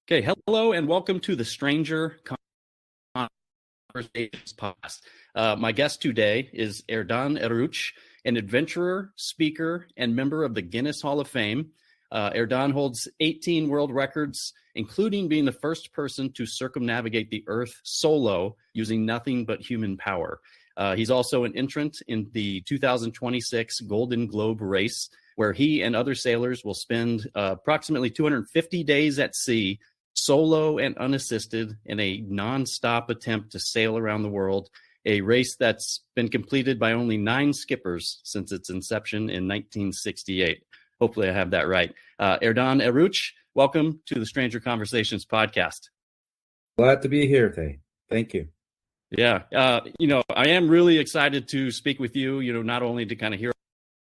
Okay, hello and welcome to the Stranger Conversations podcast. My guest today is Erden Eruc, an adventurer, speaker, and member of the Guinness Hall of Fame. Erden holds 18 world records, including being the first person to circumnavigate the Earth solo using nothing but human power. He's also an entrant in the 2026 Golden Globe race, where he and other sailors will spend approximately 250 days at sea, solo and unassisted, in a nonstop attempt to sail around the world, a race that's been completed by only 9 skippers since its inception in 1968. Hopefully I have that right. Erden Eruc, welcome to the Stranger Conversations podcast. Glad to be here today. Thank you. Yeah, I am really excited to speak with you, not only to kind of hear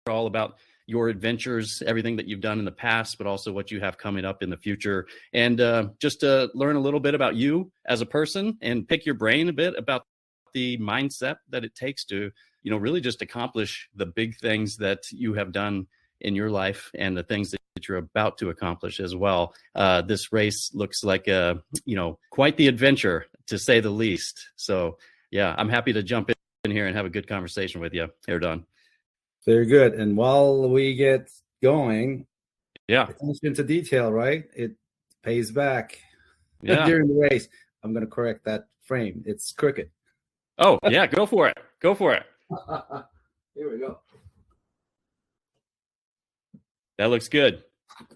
all about your adventures, everything that you've done in the past, but also what you have coming up in the future. And just to learn a little bit about you as a person and pick your brain a bit about the mindset that it takes to, really just accomplish the big things that you have done in your life and the things that you're about to accomplish as well. This race looks like quite the adventure, to say the least. So yeah, I'm happy to jump in here and have a good conversation with you, Erden. Very good. And while we get going, yeah, attention to detail, right? It pays back during the race. I'm going to correct that frame. It's crooked. Oh, yeah. Go for it. Go for it. Here we go. That looks good.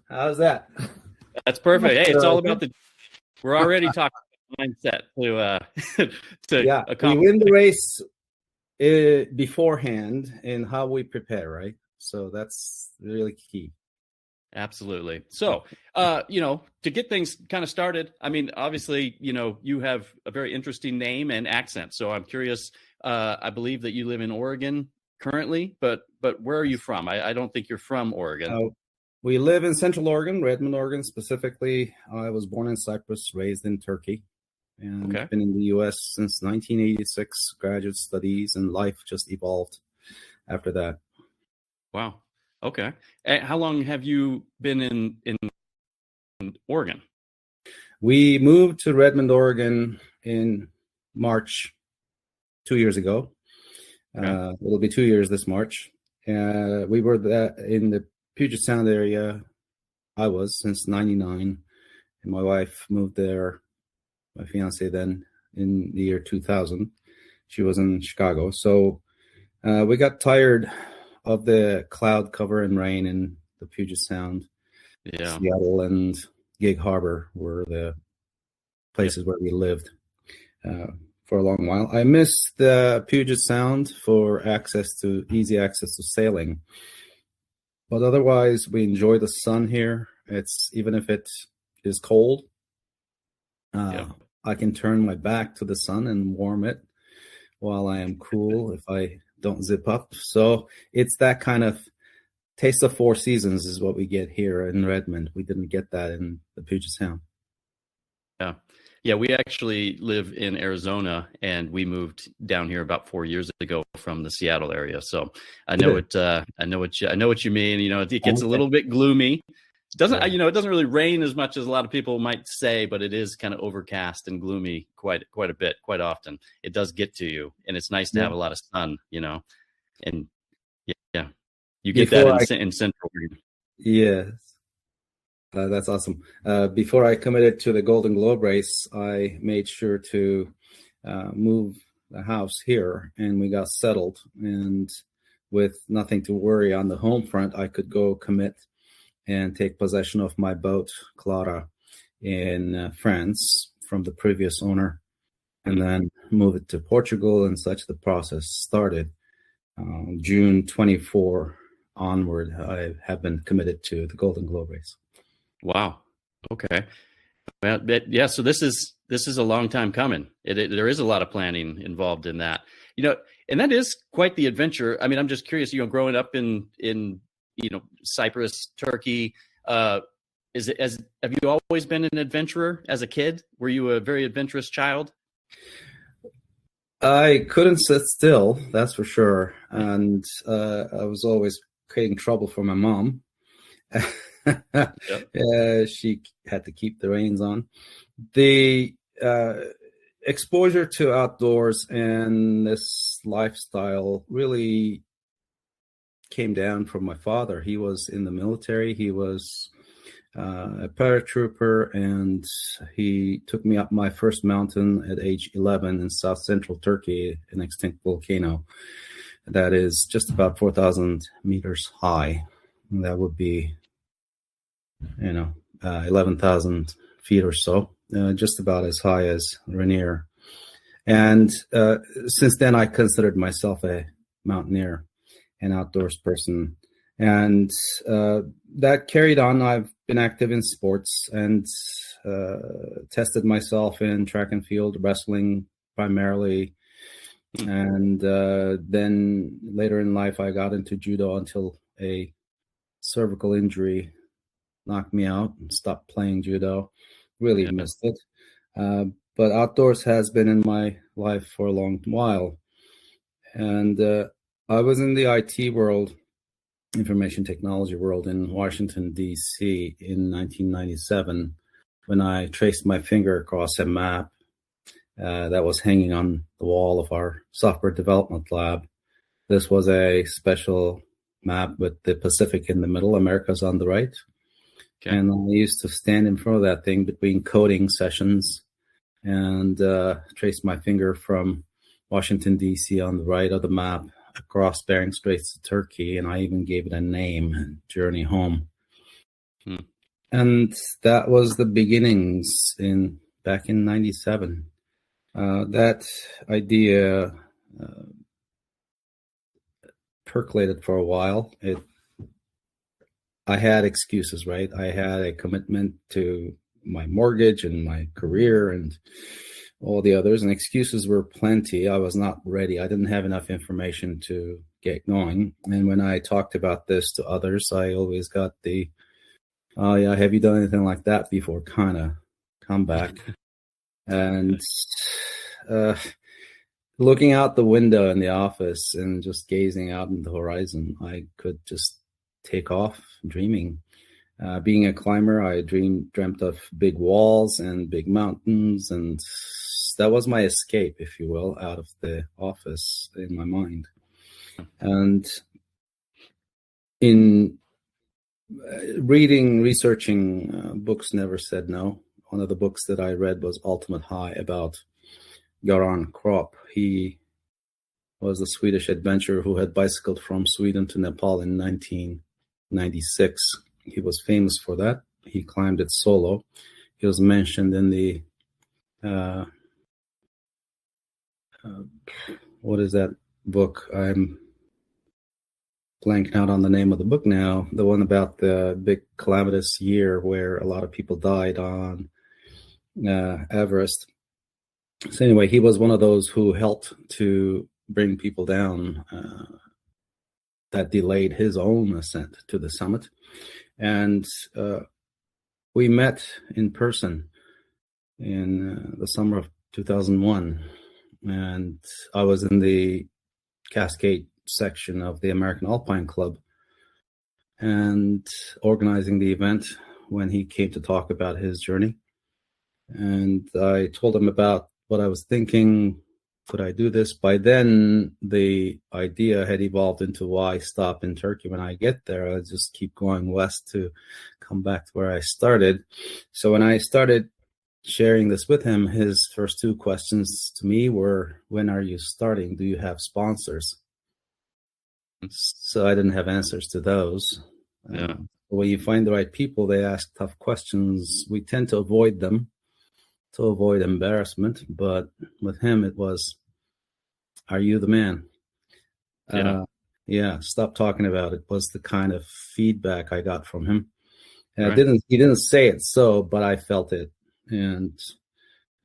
How's that? That's perfect. Hey, it's all about we're already talking mindset to accomplish. We win the race beforehand in how we prepare, right? So that's really key. Absolutely. So, to get things kind of started, I mean, obviously, you have a very interesting name and accent. So I'm curious, I believe that you live in Oregon currently, but where are you from? I don't think you're from Oregon. We live in Central Oregon, Redmond, Oregon, specifically. I was born in Cyprus, raised in Turkey, and been in the U.S. since 1986, graduate studies, and life just evolved after that. Wow. Okay. And how long have you been in Oregon? We moved to Redmond, Oregon in March 2 years ago. Okay. It'll be 2 years this March. We were in the Puget Sound area. I was since 99, and my wife moved there, my fiance then, in the year 2000. She was in Chicago. So we got tired of the cloud cover and rain in the Puget Sound. Yeah. Seattle and Gig Harbor were the places where we lived for a long while. I miss the Puget Sound for easy access to sailing. But otherwise, we enjoy the sun here. Even if it is cold, I can turn my back to the sun and warm it while I am cool if I don't zip up. So it's that kind of taste of 4 seasons is what we get here in Redmond. We didn't get that in the Puget Sound. Yeah, we actually live in Arizona, and we moved down here about 4 years ago from the Seattle area. So I know it. I know what you mean. It gets a little bit gloomy. It doesn't really rain as much as a lot of people might say, but it is kind of overcast and gloomy quite a bit, quite often. It does get to you, and it's nice to have a lot of sun. And you get that in Central Oregon. Yes. That's awesome. Before I committed to the Golden Globe race, I made sure to move the house here, and we got settled. And with nothing to worry on the home front, I could go commit and take possession of my boat, Clara, in France from the previous owner, and then move it to Portugal and such. The process started June 24 onward. I have been committed to the Golden Globe race. Wow. Okay. Well, so this is a long time coming. There is a lot of planning involved in that, and that is quite the adventure. I mean, I'm just curious, growing up in Cyprus, Turkey, have you always been an adventurer as a kid? Were you a very adventurous child? I couldn't sit still, that's for sure. And I was always creating trouble for my mom. She had to keep the reins on. The exposure to outdoors and this lifestyle really came down from my father. He was in the military. He was a paratrooper, and he took me up my first mountain at age 11 in south central Turkey, an extinct volcano that is just about 4,000 meters high. And that would be, 11,000 feet or so, just about as high as Rainier. And since then, I considered myself a mountaineer, an outdoors person. And that carried on. I've been active in sports and tested myself in track and field, wrestling primarily. And then later in life, I got into judo until a cervical injury knocked me out and stopped playing judo. Really missed it. But outdoors has been in my life for a long while. And I was in the IT world, information technology world in Washington, D.C. in 1997 when I traced my finger across a map that was hanging on the wall of our software development lab. This was a special map with the Pacific in the middle, America's on the right. Okay. And I used to stand in front of that thing between coding sessions and trace my finger from Washington, D.C. on the right of the map across Bering Straits to Turkey, and I even gave it a name, Journey Home. And that was the beginnings back in 97. That idea percolated for a while. I had excuses, right? I had a commitment to my mortgage and my career and all the others, and excuses were plenty. I was not ready. I didn't have enough information to get going. And when I talked about this to others, I always got the, "Oh yeah, have you done anything like that before?" kind of comeback. And looking out the window in the office and just gazing out into the horizon, I could just take off dreaming. Being a climber, I dreamt of big walls and big mountains, and that was my escape, if you will, out of the office in my mind. And in researching, books never said no. One of the books that I read was Ultimate High about Göran Kropp. He was a Swedish adventurer who had bicycled from Sweden to Nepal in 1996. He was famous for that. He climbed it solo. He was mentioned in the what is that book? I'm blanking out on the name of the book now. The one about the big calamitous year where a lot of people died on Everest. So anyway, he was one of those who helped to bring people down that delayed his own ascent to the summit. And we met in person in the summer of 2001. And I was in the Cascade section of the American Alpine Club and organizing the event when he came to talk about his journey. And I told him about what I was thinking. Could I do this? By then, the idea had evolved into why stop in Turkey when I get there. I just keep going west to come back to where I started. So when I started sharing this with him, his first two questions to me were, when are you starting? Do you have sponsors? So I didn't have answers to those. When you find the right people, they ask tough questions. We tend to avoid them to avoid embarrassment. But with him, it was, are you the man? Stop talking about it was the kind of feedback I got from him. And he didn't say it so, but I felt it. And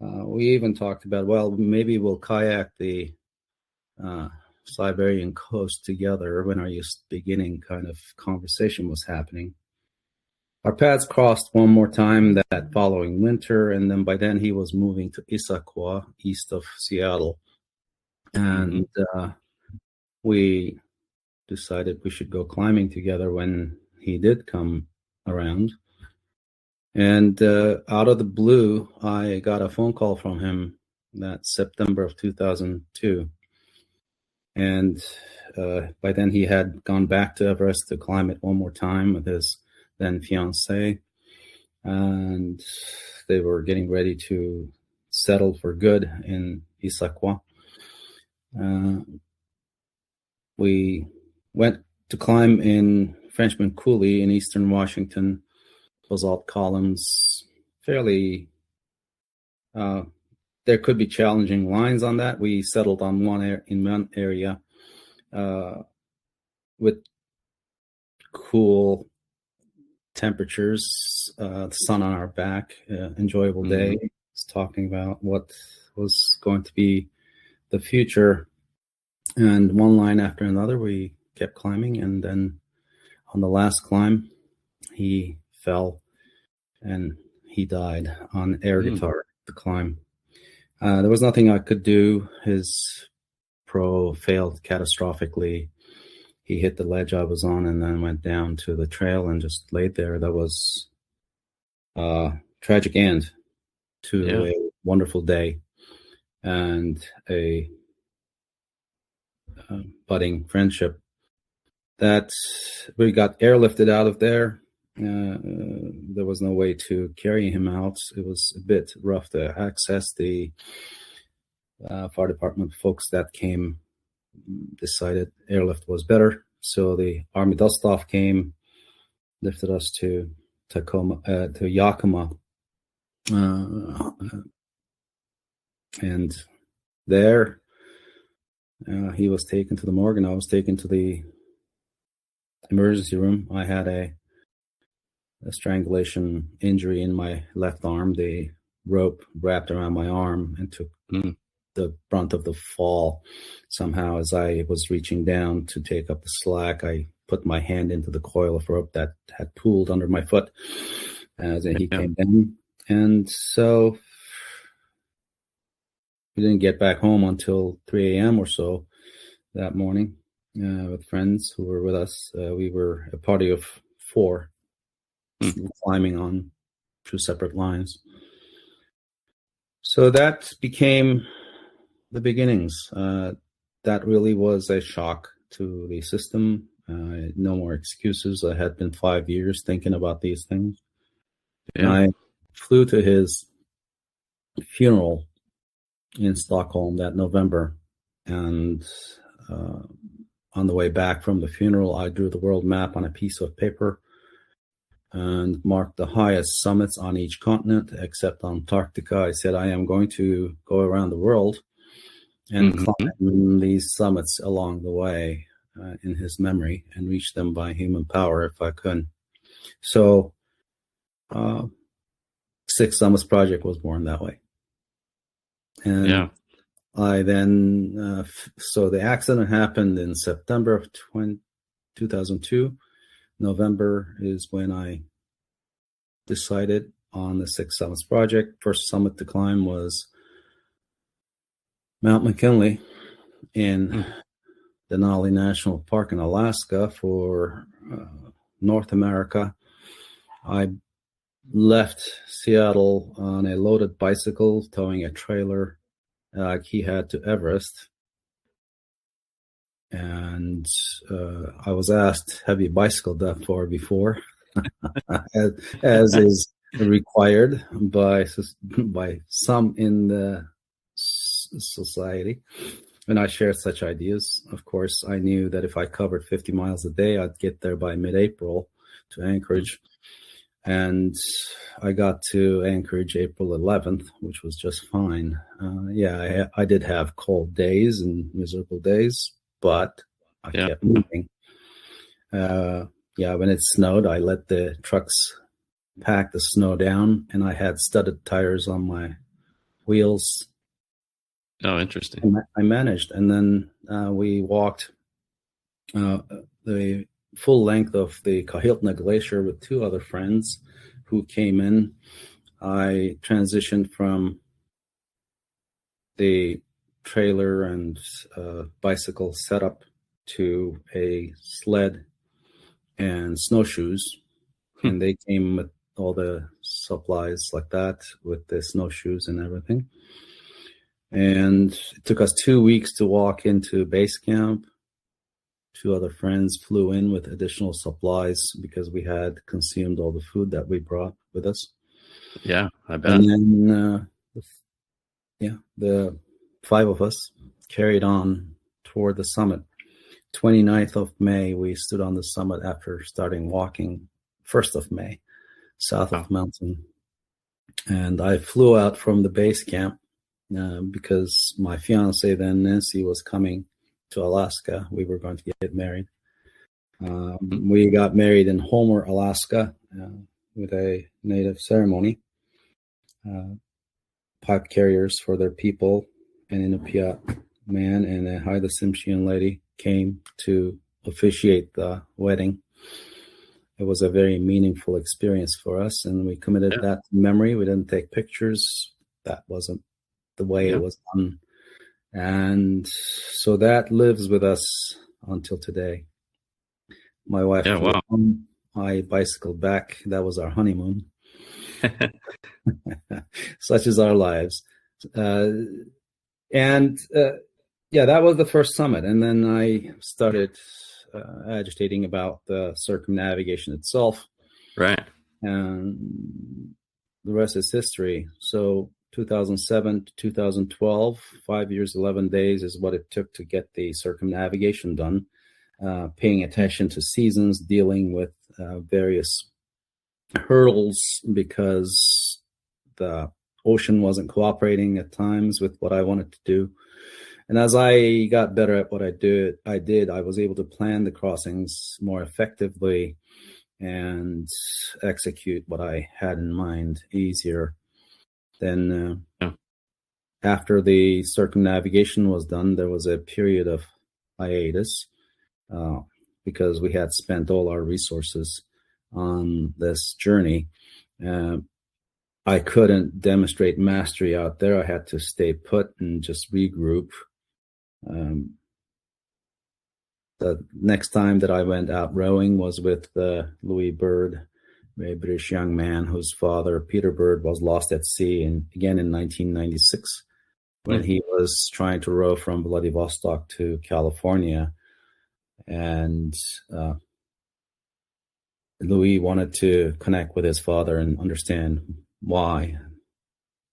we even talked about, well, maybe we'll kayak the Siberian coast together. When are you beginning kind of conversation was happening. Our paths crossed one more time that following winter, and then by then he was moving to Issaquah, east of Seattle. And we decided we should go climbing together when he did come around. And out of the blue, I got a phone call from him that September of 2002. And by then he had gone back to Everest to climb it one more time with his then fiancée. And they were getting ready to settle for good in Issaquah. We went to climb in Frenchman Coulee in eastern Washington. Basalt columns, fairly, there could be challenging lines on that. We settled on one area with cool temperatures, the sun on our back, enjoyable day. It's talking about what was going to be the future. And one line after another, we kept climbing. And then on the last climb, he fell and he died on air guitar to climb. There was nothing I could do. His pro failed catastrophically. He hit the ledge I was on and then went down to the trail and just laid there. That was a tragic end to a wonderful day and a budding friendship. That we got airlifted out of there. There was no way to carry him out. It was a bit rough to access. The fire department folks that came decided airlift was better. So the Army dust off came, lifted us to Yakima. And there he was taken to the morgue and I was taken to the emergency room. I had a strangulation injury in my left arm. The rope wrapped around my arm and took the brunt of the fall. Somehow, as I was reaching down to take up the slack, I put my hand into the coil of rope that had pooled under my foot as he came down. And so we didn't get back home until 3 a.m. or so that morning with friends who were with us. We were a party of 4 climbing on 2 separate lines. So that became the beginnings. That really was a shock to the system. No more excuses. I had been 5 years thinking about these things. And I flew to his funeral in Stockholm that November. And on the way back from the funeral, I drew the world map on a piece of paper and marked the highest summits on each continent, except Antarctica. I said, I am going to go around the world and climb these summits along the way in his memory and reach them by human power if I could. So, Six Summits Project was born that way. And I then, so the accident happened in September of 2002. November is when I decided on the Six Summits Project. First summit to climb was Mount McKinley in Denali National Park in Alaska for North America. I left Seattle on a loaded bicycle, towing a trailer he had to Everest. And I was asked, have you bicycled that far before? as is required by some in the society. And I shared such ideas. Of course, I knew that if I covered 50 miles a day, I'd get there by mid-April to Anchorage. And I got to Anchorage April 11th, which was just fine. I did have cold days and miserable days, but I kept moving. When it snowed, I let the trucks pack the snow down, and I had studded tires on my wheels. Oh, interesting. I managed, and then we walked the full length of the Kahiltna Glacier with 2 other friends who came in. I transitioned from the trailer and bicycle setup to a sled and snowshoes. and they came with all the supplies like that, with the snowshoes and everything. And it took us 2 weeks to walk into base camp. 2 other friends flew in with additional supplies because we had consumed all the food that we brought with us. Yeah, I bet. And then, the 5 of us carried on toward the summit. 29th of May, we stood on the summit after starting walking 1st of May, south of mountain. And I flew out from the base camp because my fiance then, Nancy, was coming to Alaska. We were going to get married. We got married in Homer, Alaska, with a native ceremony. Pipe carriers for their people, an Inupiat man and a Haida Tsimshian lady came to officiate the wedding. It was a very meaningful experience for us, and we committed that to memory. We didn't take pictures. That wasn't the way it was done. And so that lives with us until today. My wife flew home. I bicycled back. That was our honeymoon. Such is our lives. That was the first summit. And then I started agitating about the circumnavigation itself. Right. And the rest is history. So 2007 to 2012, 5 years, 11 days is what it took to get the circumnavigation done. Paying attention to seasons, dealing with various hurdles because the ocean wasn't cooperating at times with what I wanted to do. And as I got better at what I was able to plan the crossings more effectively and execute what I had in mind easier. Then after the circumnavigation was done, there was a period of hiatus because we had spent all our resources on this journey. I couldn't demonstrate mastery out there. I had to stay put and just regroup. The next time that I went out rowing was with Louis Bird, a British young man whose father, Peter Bird, was lost at sea, and again in 1996 when he was trying to row from Vladivostok to California. And Louis wanted to connect with his father and understand why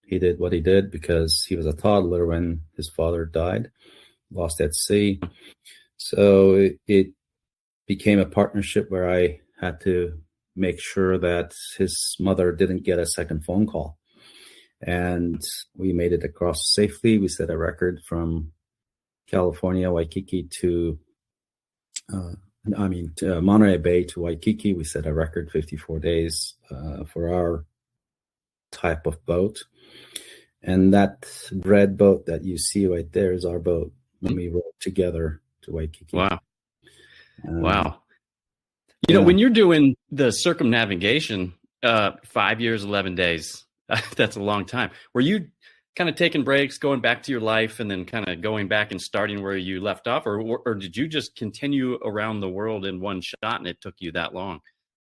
he did what he did, because he was a toddler when his father died, lost at sea. So it became a partnership where I had to make sure that his mother didn't get a second phone call. And we made it across safely. We set a record from California, Waikiki to Monterey Bay to Waikiki. We set a record 54 days for our type of boat. And that red boat that you see right there is our boat when we rode together to Waikiki. Wow. Wow. You know, when you're doing the circumnavigation, 5 years, 11 days, that's a long time. Were you kind of taking breaks, going back to your life, and then kind of going back and starting where you left off? Or did you just continue around the world in one shot and it took you that long?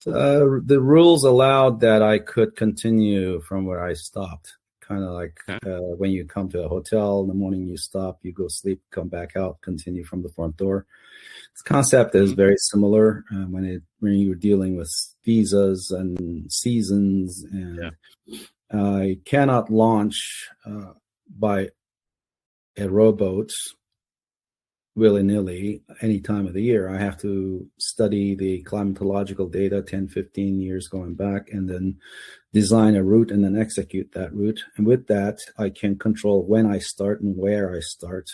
The rules allowed that I could continue from where I stopped. Kind of like when you come to a hotel in the morning, you stop, you go sleep, come back out, continue from the front door. This concept is very similar when you're dealing with visas and seasons. And I cannot launch by a rowboat willy-nilly any time of the year. I have to study the climatological data 10, 15 years going back, and then design a route and then execute that route. And with that, I can control when I start and where I start.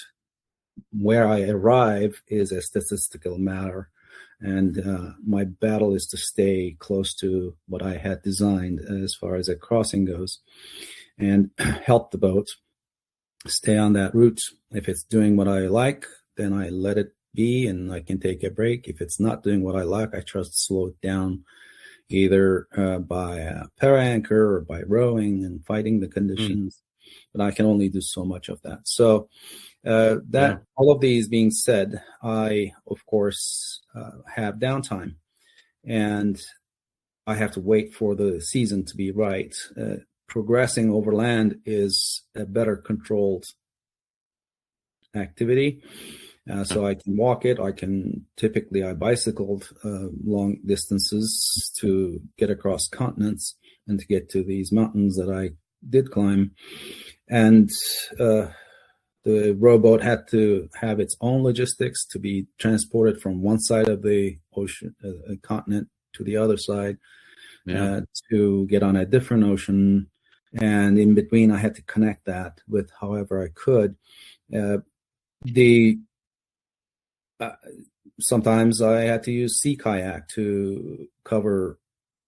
Where I arrive is a statistical matter. And my battle is to stay close to what I had designed as far as a crossing goes and help the boat stay on that route. If it's doing what I like, then I let it be and I can take a break. If it's not doing what I like, I try to slow it down either by a para anchor or by rowing and fighting the conditions. But I can only do so much of that. So all of these being said, I, of course, have downtime. And I have to wait for the season to be right. Progressing over land is a better controlled activity. So I can walk it. I bicycled long distances to get across continents and to get to these mountains that I did climb. And the rowboat had to have its own logistics to be transported from one side of the ocean, continent, to the other side, to get on a different ocean. And in between, I had to connect that with however I could. Sometimes I had to use sea kayak to cover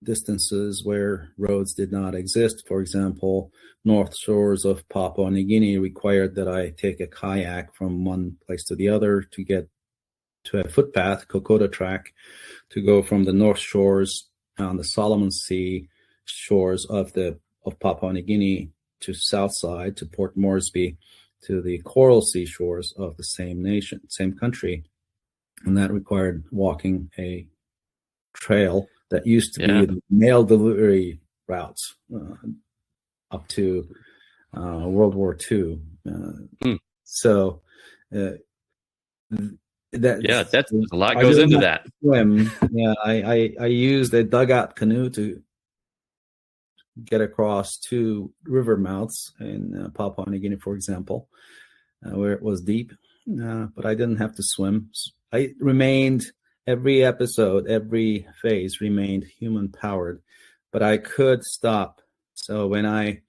distances where roads did not exist. For example, north shores of Papua New Guinea required that I take a kayak from one place to the other to get to a footpath, Kokoda track, to go from the north shores on the Solomon Sea shores of Papua New Guinea to south side, to Port Moresby, to the Coral Sea shores of the same country. And that required walking a trail that used to be the mail delivery routes up to World War II. So that's a lot goes into that. Swim. Yeah, I used a dugout canoe to get across two river mouths in Papua New Guinea, for example, where it was deep, but I didn't have to swim. I remained, every episode, every phase remained human powered, but I could stop. So when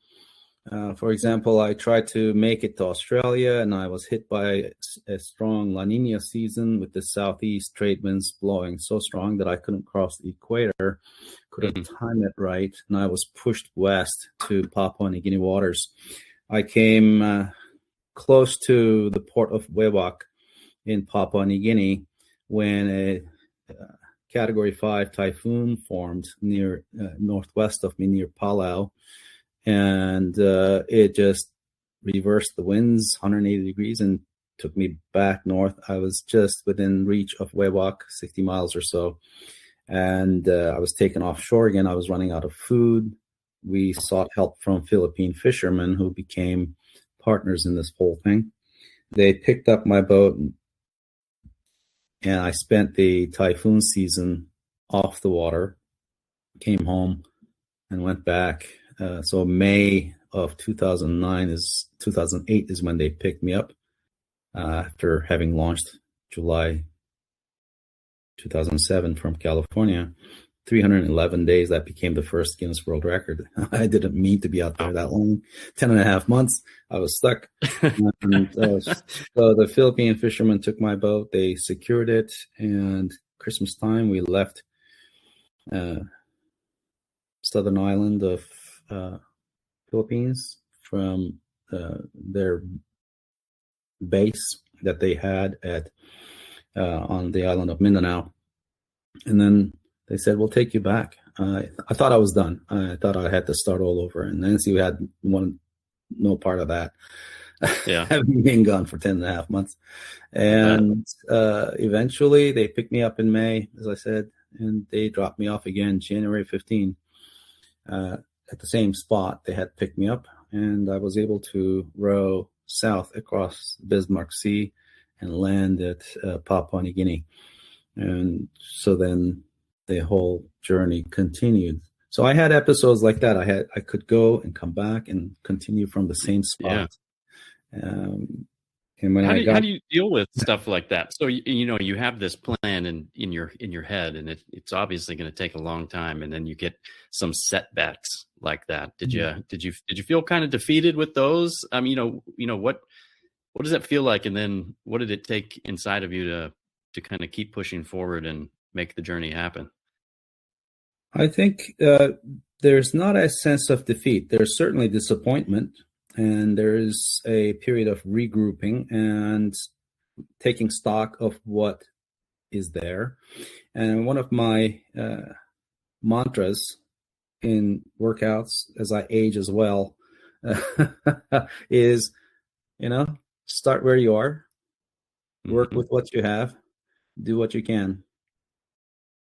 for example, I tried to make it to Australia and I was hit by a strong La Nina season with the southeast trade winds blowing so strong that I couldn't cross the equator, couldn't time it right, and I was pushed west to Papua New Guinea waters. I came close to the port of Wewak in Papua New Guinea when a Category 5 typhoon formed near northwest of me, near Palau, and it just reversed the winds 180 degrees and took me back north. I was just within reach of Wewak, 60 miles or so, and I was taken offshore again. I was running out of food. We sought help from Philippine fishermen who became partners in this whole thing. They picked up my boat, and I spent the typhoon season off the water, came home, and went back. So May of 2008 is when they picked me up after having launched July 2007 from California. 311 days, that became the first Guinness World Record. I didn't mean to be out there that long. 10 and a half months, I was stuck. And, so the Philippine fishermen took my boat, they secured it, and Christmas time we left southern island of Philippines from their base that they had on the island of Mindanao. And then they said, we'll take you back. I thought I was done. I thought I had to start all over. And Nancy had no part of that. Yeah. Having been gone for 10 and a half months. And eventually they picked me up in May, as I said, and they dropped me off again January 15 at the same spot. They had picked me up, and I was able to row south across Bismarck Sea and land at Papua New Guinea. And so then the whole journey continued. So I had episodes like that. I could go and come back and continue from the same spot. And when how do you deal with stuff like that? So you have this plan in your head, and it's obviously going to take a long time, and then you get some setbacks like that. Did you feel kind of defeated with those? What does that feel like, and then what did it take inside of you to kind of keep pushing forward and make the journey happen? I think there's not a sense of defeat. There's certainly disappointment, and there is a period of regrouping and taking stock of what is there. And one of my mantras in workouts as I age as well is, start where you are, work with what you have, do what you can.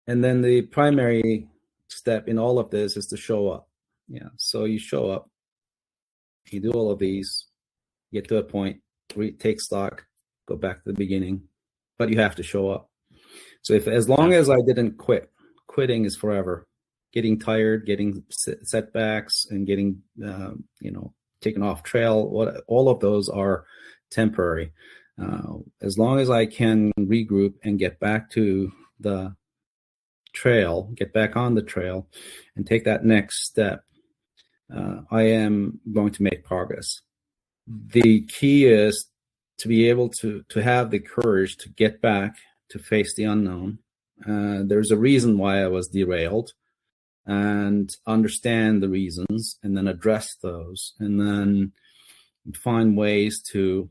And then the primary step in all of this is to show up. Yeah. So you show up, you do all of these, get to a point, take stock, go back to the beginning, but you have to show up. So as long as I didn't quit, quitting is forever. Getting tired, getting setbacks, and getting taken off trail. All of those are temporary. As long as I can regroup and get back to the trail, get back on the trail, and take that next step, I am going to make progress. The key is to be able to have the courage to get back, to face the unknown. There's a reason why I was derailed, and understand the reasons, and then address those, and then find ways to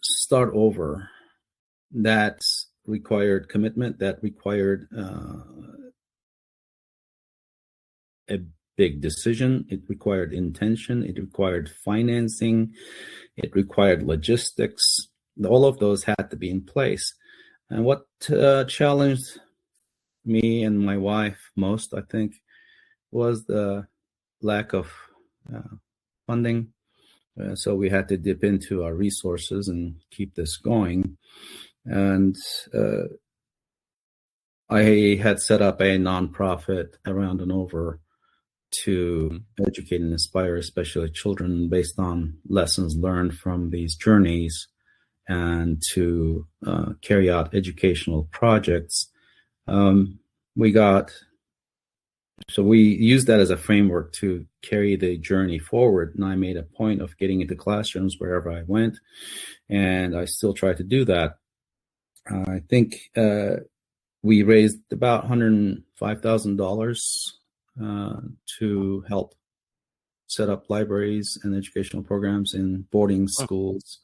start over. That required commitment, that required a big decision, it required intention, it required financing, it required logistics. All of those had to be in place. And what challenged me and my wife most, I think, was the lack of funding. So we had to dip into our resources and keep this going. And I had set up a nonprofit around and over to educate and inspire, especially children, based on lessons learned from these journeys, and to carry out educational projects. We used that as a framework to carry the journey forward. And I made a point of getting into classrooms wherever I went. And I still try to do that. I think we raised about $105,000 to help set up libraries and educational programs in boarding schools,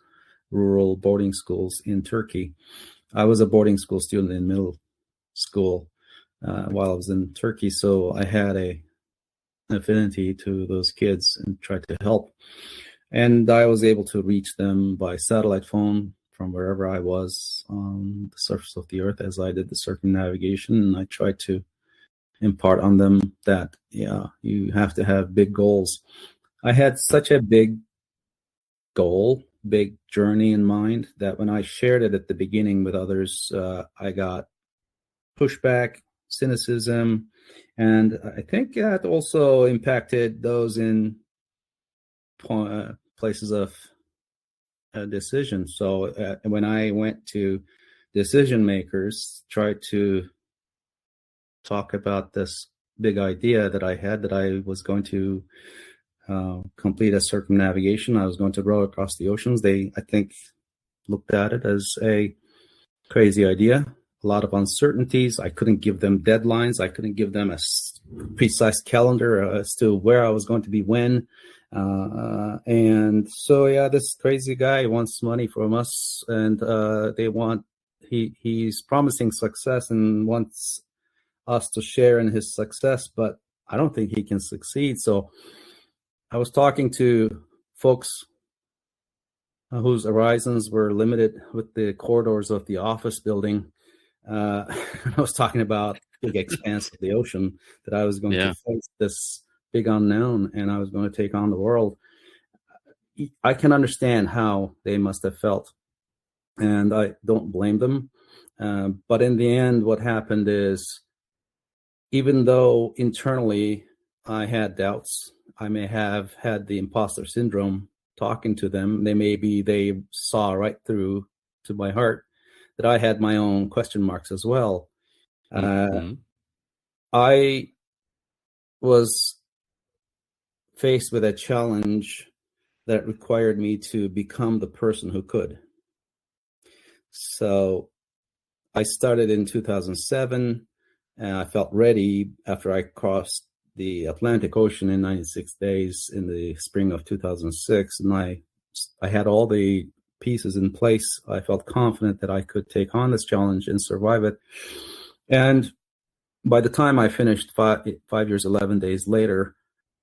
rural boarding schools in Turkey. I was a boarding school student in middle school while I was in Turkey, so I had an affinity to those kids and tried to help. And I was able to reach them by satellite phone from wherever I was on the surface of the earth as I did the circumnavigation. And I tried to impart on them that, you have to have big goals. I had such a big goal, big journey in mind, that when I shared it at the beginning with others, I got pushback, cynicism, and I think that also impacted those in places of decision. So when I went to decision makers, tried to talk about this big idea that I had, that I was going to complete a circumnavigation, I was going to row across the oceans, they, I think, looked at it as a crazy idea. A lot of uncertainties. I couldn't give them deadlines. I couldn't give them a precise calendar as to where I was going to be when. And so, this crazy guy wants money from us, and he's promising success and wants us to share in his success, but I don't think he can succeed. So I was talking to folks whose horizons were limited with the corridors of the office building. I was talking about big expanse of the ocean, that I was going to face this big unknown, and I was going to take on the world. I can understand how they must have felt, and I don't blame them. But in the end, what happened is, even though internally I had doubts, I may have had the imposter syndrome talking to them. They saw right through to my heart that I had my own question marks as well. I was faced with a challenge that required me to become the person who could. So I started in 2007, and I felt ready after I crossed the Atlantic Ocean in 96 days in the spring of 2006. And I had all the pieces in place. I felt confident that I could take on this challenge and survive it. And by the time I finished 5 years, 11 days later,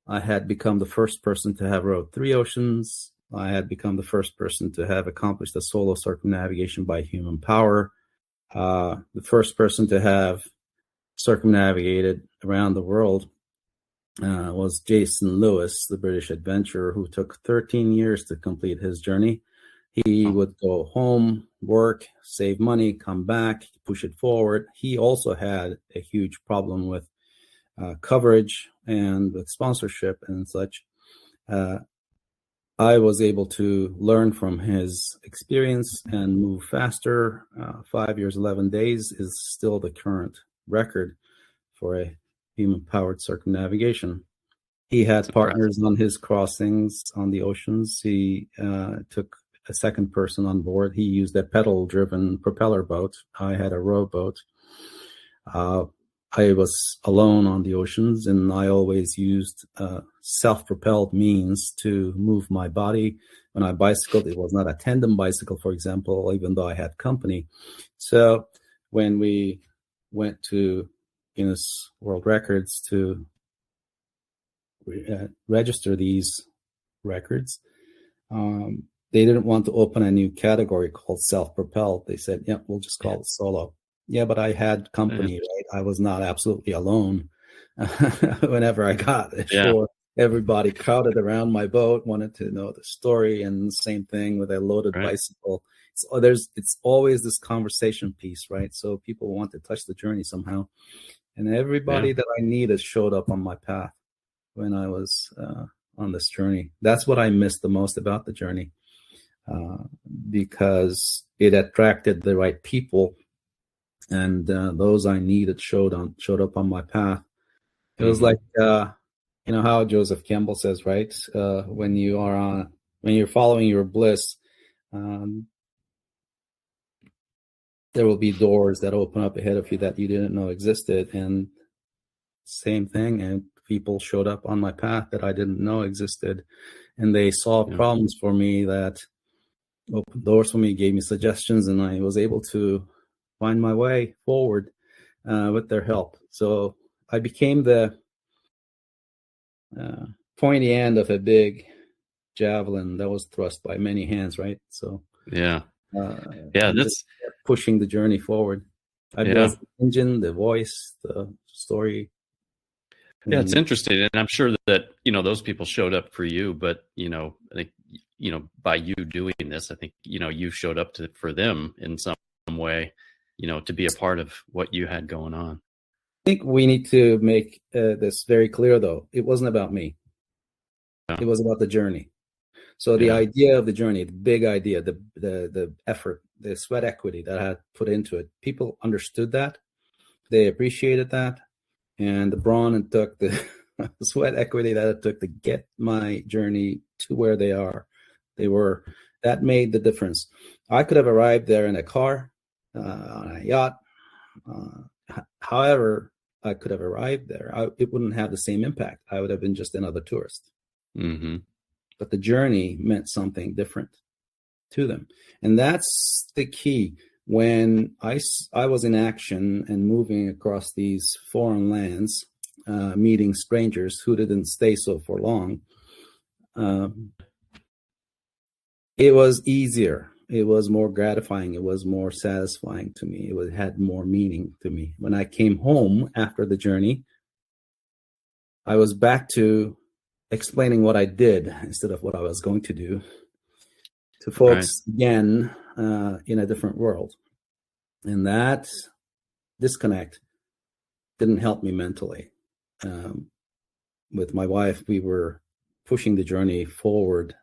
I had become the first person to have rowed 3 oceans. I had become the first person to have accomplished a solo circumnavigation by human power. The first person to have circumnavigated around the world was Jason Lewis, the British adventurer, who took 13 years to complete his journey. He would go home, work, save money, come back, push it forward. He also had a huge problem with coverage and with sponsorship and such. I was able to learn from his experience and move faster. 5 years, 11 days is still the current record for a human-powered circumnavigation. He had partners on his crossings on the oceans. He took a second person on board. He used a pedal-driven propeller boat. I had a rowboat. I was alone on the oceans, and I always used self-propelled means to move my body. When I bicycled, it was not a tandem bicycle, for example, even though I had company. So when we went to Guinness World Records to register these records, they didn't want to open a new category called self-propelled. They said, yeah, we'll just call it solo. Yeah, but I had company, right? I was not absolutely alone. Whenever I got ashore, everybody crowded around my boat, wanted to know the story, and the same thing with a loaded bicycle. So it's always this conversation piece, right? So people want to touch the journey somehow. And everybody that I needed showed up on my path when I was on this journey. That's what I missed the most about the journey, because it attracted the right people, and those I needed showed up on my path. It was like, you know how Joseph Campbell says, right? When you're following your bliss, there will be doors that open up ahead of you that you didn't know existed. And same thing, and people showed up on my path that I didn't know existed, and they solved problems for me, that opened doors for me, gave me suggestions, and I was able to find my way forward with their help. So I became the pointy end of a big javelin that was thrust by many hands, right? So that's pushing the journey forward. I built the engine, the voice, the story. Yeah, it's interesting, and I'm sure that those people showed up for you, but I think by you doing this, I think you showed up for them in some way, to be a part of what you had going on. I think we need to make this very clear, though. It wasn't about me. It was about the journey. So the idea of the journey, the big idea, the effort, the sweat equity that I had put into it, people understood that. They appreciated that. And the brawn it took, the sweat equity that it took to get my journey to where they were, that made the difference. I could have arrived there in a car, on a yacht. However I could have arrived there, it wouldn't have the same impact. I would have been just another tourist. But the journey meant something different to them. And that's the key. When I was in action and moving across these foreign lands, meeting strangers who didn't stay so for long, it was easier. It was more gratifying. It was more satisfying to me. It had more meaning to me. When I came home after the journey, I was back to explaining what I did instead of what I was going to do to folks again in a different world. And that disconnect didn't help me mentally. With my wife, we were pushing the journey forward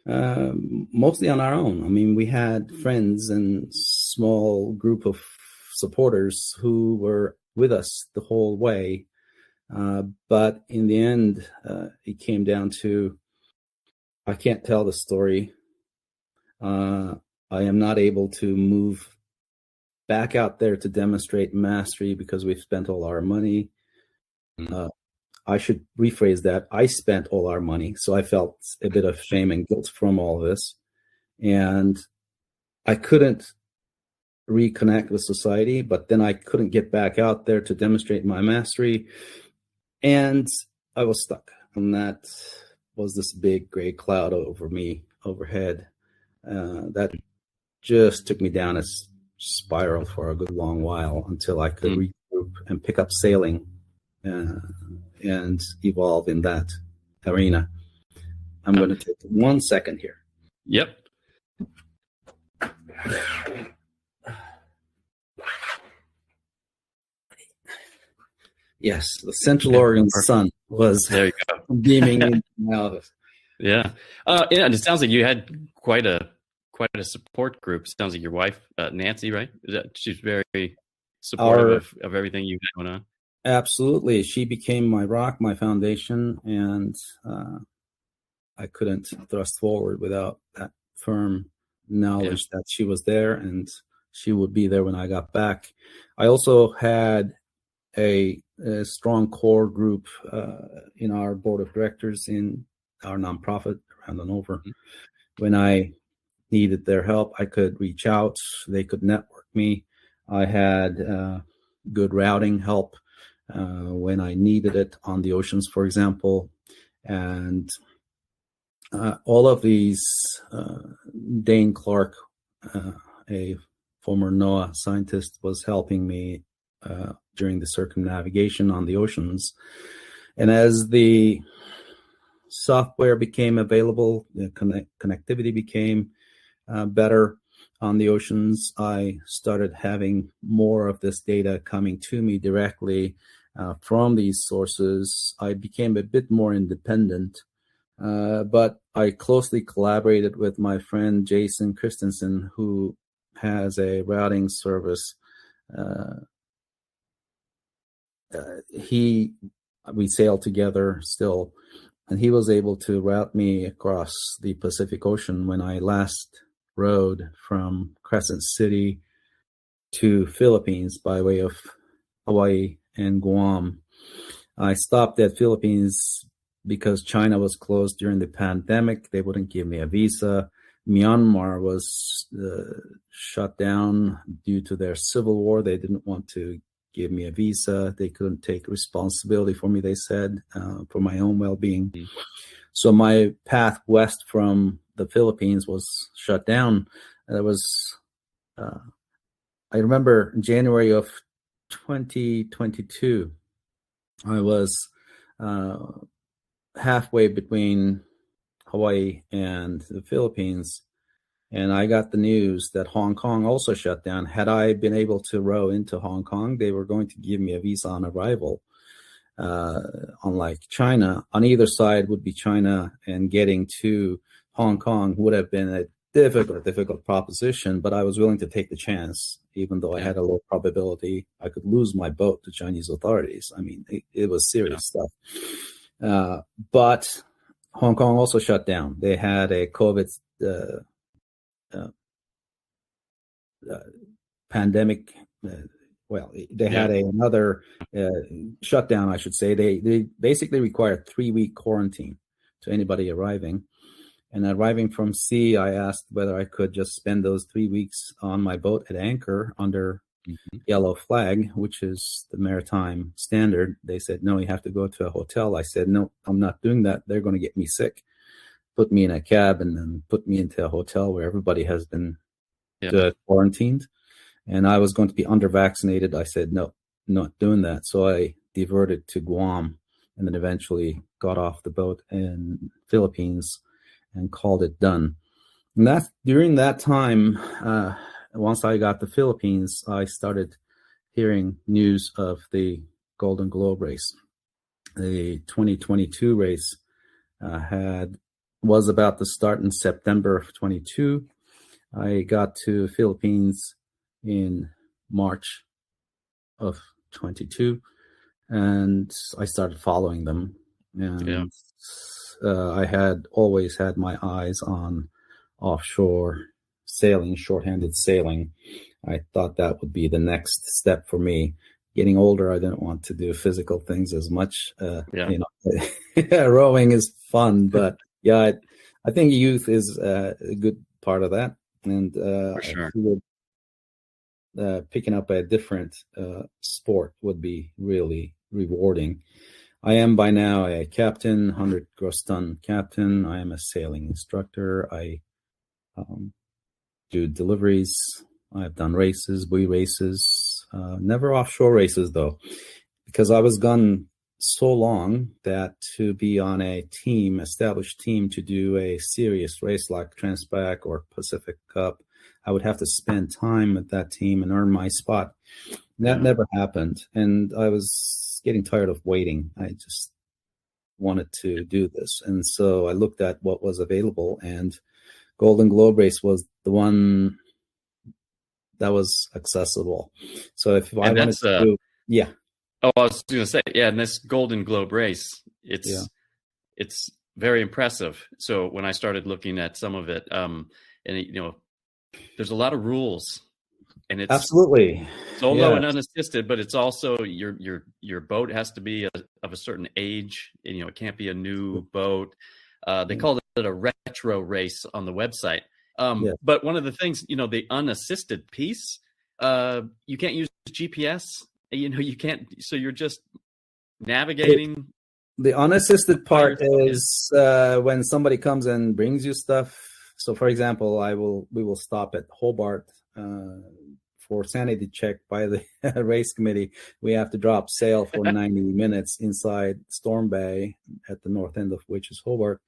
mostly on our own. I mean, we had friends and small group of supporters who were with us the whole way. But in the end, it came down to, I can't tell the story. I am not able to move back out there to demonstrate mastery because we've spent all our money. I should rephrase that. I spent all our money, so I felt a bit of shame and guilt from all this. And I couldn't reconnect with society, but then I couldn't get back out there to demonstrate my mastery. And I was stuck. And that was this big gray cloud over me, overhead. That just took me down a spiral for a good long while until I could group and pick up sailing and evolve in that arena. I'm going to take 1 second here. Yep. Yes, the Central Oregon sun was there you go. beaming in my office. Yeah. Yeah. And it sounds like you had quite a support group. Sounds like your wife, Nancy, right? She's very supportive of everything you had going on. Absolutely. She became my rock, my foundation, and I couldn't thrust forward without that firm knowledge that she was there and she would be there when I got back. I also had a strong core group in our board of directors in our nonprofit around and over. Mm-hmm. When I needed their help, I could reach out. They could network me. I had good routing help when I needed it on the oceans, for example. And all of these, Dane Clark, a former NOAA scientist, was helping me during the circumnavigation on the oceans. And as the software became available, the connectivity became better on the oceans, I started having more of this data coming to me directly from these sources. I became a bit more independent, but I closely collaborated with my friend Jason Christensen, who has a routing service. We sailed together still, and he was able to route me across the Pacific Ocean when I last rode from Crescent City to Philippines by way of Hawaii and Guam. I stopped at Philippines because China was closed during the pandemic. They wouldn't give me a visa. Myanmar was shut down due to their civil war. They didn't want to give me a visa. They couldn't take responsibility for me, they said, for my own well-being. Mm-hmm. So my path west from the Philippines was shut down. It was, I remember January of 2022, I was halfway between Hawaii and the Philippines, and I got the news that Hong Kong also shut down. Had I been able to row into Hong Kong, they were going to give me a visa on arrival. Unlike China, on either side would be China, and getting to Hong Kong would have been a difficult proposition, but I was willing to take the chance, even though I had a low probability I could lose my boat to Chinese authorities. I mean, it was serious stuff. But Hong Kong also shut down. They had a COVID pandemic. They had another shutdown, I should say. They basically required 3-week quarantine to anybody arriving. And arriving from sea, I asked whether I could just spend those 3 weeks on my boat at anchor under yellow flag, which is the maritime standard. They said, no, you have to go to a hotel. I said, no, I'm not doing that. They're going to get me sick. Put me in a cab and then put me into a hotel where everybody has been quarantined. And I was going to be under-vaccinated. I said, no, not doing that. So I diverted to Guam and then eventually got off the boat in Philippines and called it done. And during that time, once I got to the Philippines, I started hearing news of the Golden Globe race. The 2022 race was about to start in September of 22. I got to Philippines in March of 22, and I started following them. And I had always had my eyes on offshore sailing, shorthanded sailing. I thought that would be the next step for me. Getting older, I didn't want to do physical things as much. Rowing is fun, but I think youth is a good part of that. And for sure. Picking up a different sport would be really rewarding. I am by now a captain, 100 gross ton captain. I am a sailing instructor. I do deliveries. I've done races, buoy races. Never offshore races though, because I was gone so long that to be on a team, established team, to do a serious race like Transpac or Pacific Cup, I would have to spend time with that team and earn my spot. That never happened, and I was getting tired of waiting. I just wanted to do this, and so I looked at what was available, and Golden Globe Race was the one that was accessible. So if I wanted to do, yeah. Oh, I was going to say, yeah, and this Golden Globe race, it's very impressive. So when I started looking at some of it, and there's a lot of rules, and it's absolutely solo and unassisted, but it's also your boat has to be of a certain age, and it can't be a new boat. They called it a retro race on the website. But one of the things, the unassisted piece, you can't use GPS. You can't, so you're just navigating. The unassisted part is when somebody comes and brings you stuff. So for example, we will stop at Hobart for sanity check by the race committee. We have to drop sail for 90 minutes inside Storm Bay at the north end of which is Hobart.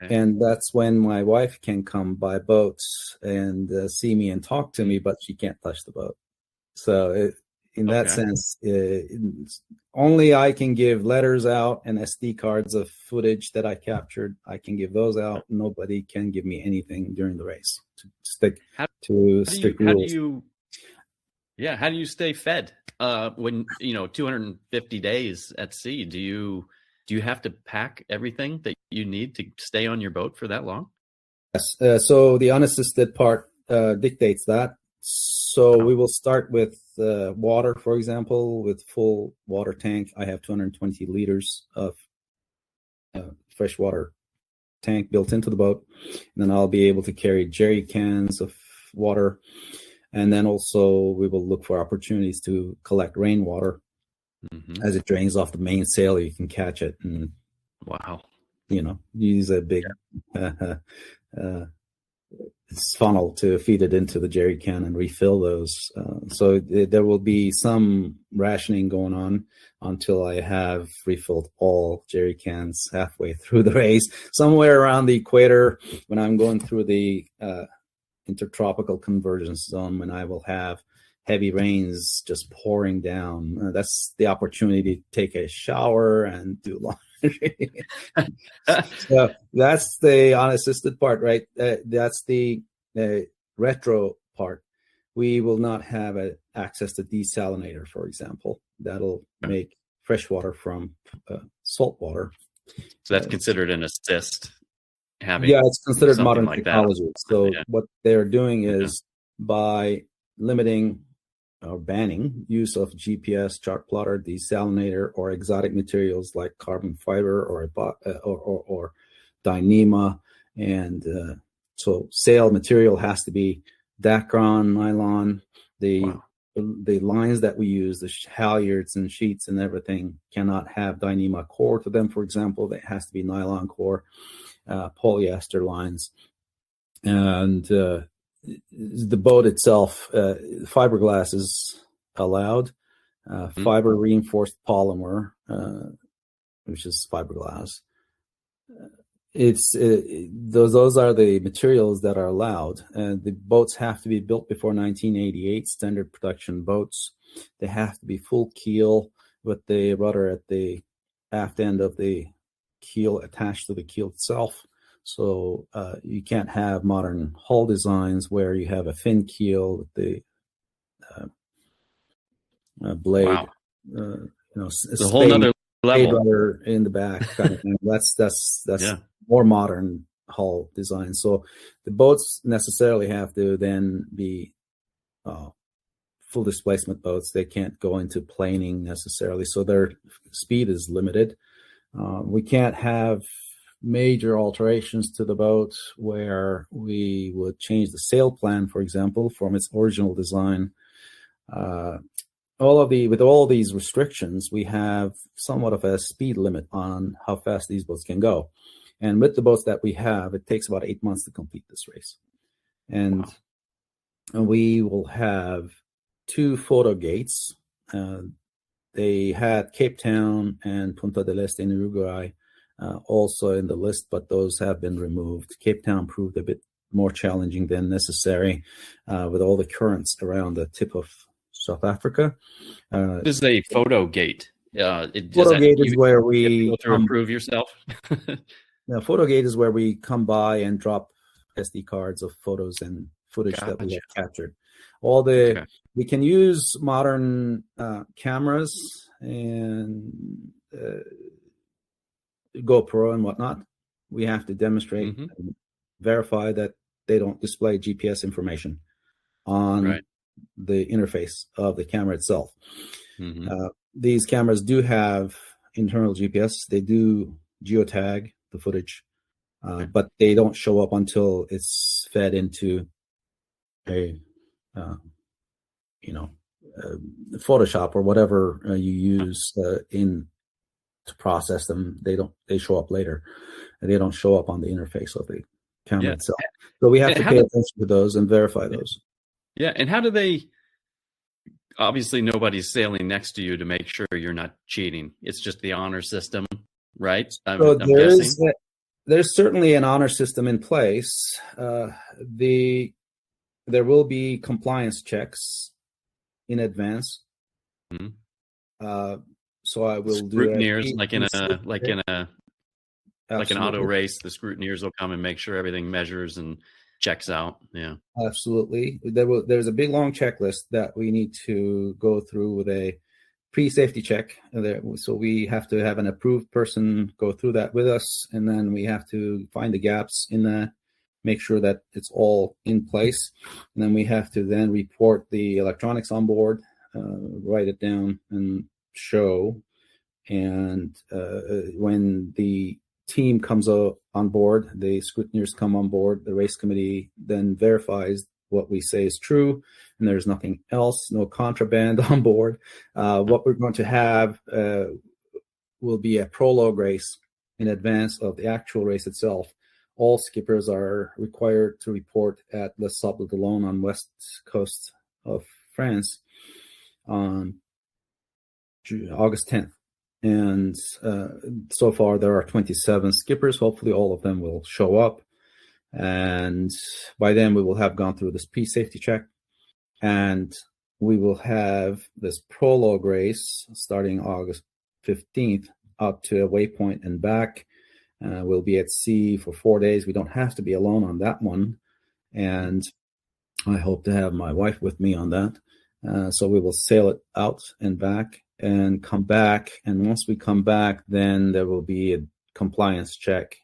Okay. And that's when my wife can come by boat and see me and talk to me, but she can't touch the boat. So in that sense, only I can give letters out and SD cards of footage that I captured. I can give those out. Nobody can give me anything during the race to stick to strict rules. How do you stay fed when 250 days at sea? Do you have to pack everything that you need to stay on your boat for that long? Yes. So the unassisted part dictates that. So we will start with water, for example, with full water tank. I have 220 liters of fresh water tank built into the boat. And then I'll be able to carry jerry cans of water. And then also we will look for opportunities to collect rainwater. Mm-hmm. As it drains off the mainsail, you can catch it and use a big funnel to feed it into the jerry can and refill those. So there will be some rationing going on until I have refilled all jerry cans halfway through the race. Somewhere around the equator, when I'm going through the intertropical convergence zone, when I will have heavy rains just pouring down, that's the opportunity to take a shower and do laundry. So that's the unassisted part, right? That's the retro part. We will not have access to desalinator, for example. That'll make fresh water from salt water. So that's considered an assist. It's considered modern technology. So what they're doing is by limiting or banning use of GPS, chart plotter, desalinator, or exotic materials like carbon fiber or Dyneema, and so sail material has to be Dacron nylon. The lines that we use, the halyards and sheets and everything, cannot have Dyneema core to them. For example, it has to be nylon core, polyester lines, and the boat itself, fiberglass is allowed. Fiber reinforced polymer, which is fiberglass. Those are the materials that are allowed. The boats have to be built before 1988, standard production boats. They have to be full keel with the rudder at the aft end of the keel attached to the keel itself. So you can't have modern hull designs where you have a fin keel with the blade, the whole nother level rudder in the back kind of thing. That's more modern hull design. So the boats necessarily have to then be full displacement boats. They can't go into planing necessarily, so their speed is limited. We can't have major alterations to the boat where we would change the sail plan, for example, from its original design. With all these restrictions, we have somewhat of a speed limit on how fast these boats can go. And with the boats that we have, it takes about 8 months to complete this race. And we will have 2 photo gates. They had Cape Town and Punta del Este in Uruguay also in the list, but those have been removed. Cape Town proved a bit more challenging than necessary with all the currents around the tip of South Africa. What is a photo gate? Photo gate is where we go through and prove yourself. Photo gate is where we come by and drop SD cards of photos and footage that we have captured. We can use modern cameras and GoPro and whatnot. We have to demonstrate and verify that they don't display GPS information on the interface of the camera itself. These cameras do have internal GPS. They do geotag the footage, but they don't show up until it's fed into a Photoshop or whatever you use to process them. They show up later, and they don't show up on the interface of the camera itself. So we have to pay attention to those and verify those. Yeah, and how do they? Obviously, nobody's sailing next to you to make sure you're not cheating. It's just the honor system, right? I'm guessing. There's certainly an honor system in place. There will be compliance checks in advance. So I will scrutineers, like in an auto race. The scrutineers will come and make sure everything measures and checks out. Yeah, absolutely. There's a big long checklist that we need to go through with a pre-safety check. So we have to have an approved person go through that with us, and then we have to find the gaps in that, make sure that it's all in place, and then we have to then report the electronics on board, write it down and show. And when the team comes on board, the scrutineers come on board, the race committee then verifies what we say is true, and there's nothing else, no contraband on board. What we're going to have will be a prologue race in advance of the actual race itself. All skippers are required to report at Les Sables d'Olonne on west coast of France on August 10th. And so far there are 27 skippers. Hopefully all of them will show up. And by then we will have gone through this pre-safety check. And we will have this prologue race starting August 15th up to a waypoint and back. We'll be at sea for 4 days. We don't have to be alone on that one. And I hope to have my wife with me on that. So we will sail it out and back and come back. And once we come back, then there will be a compliance check.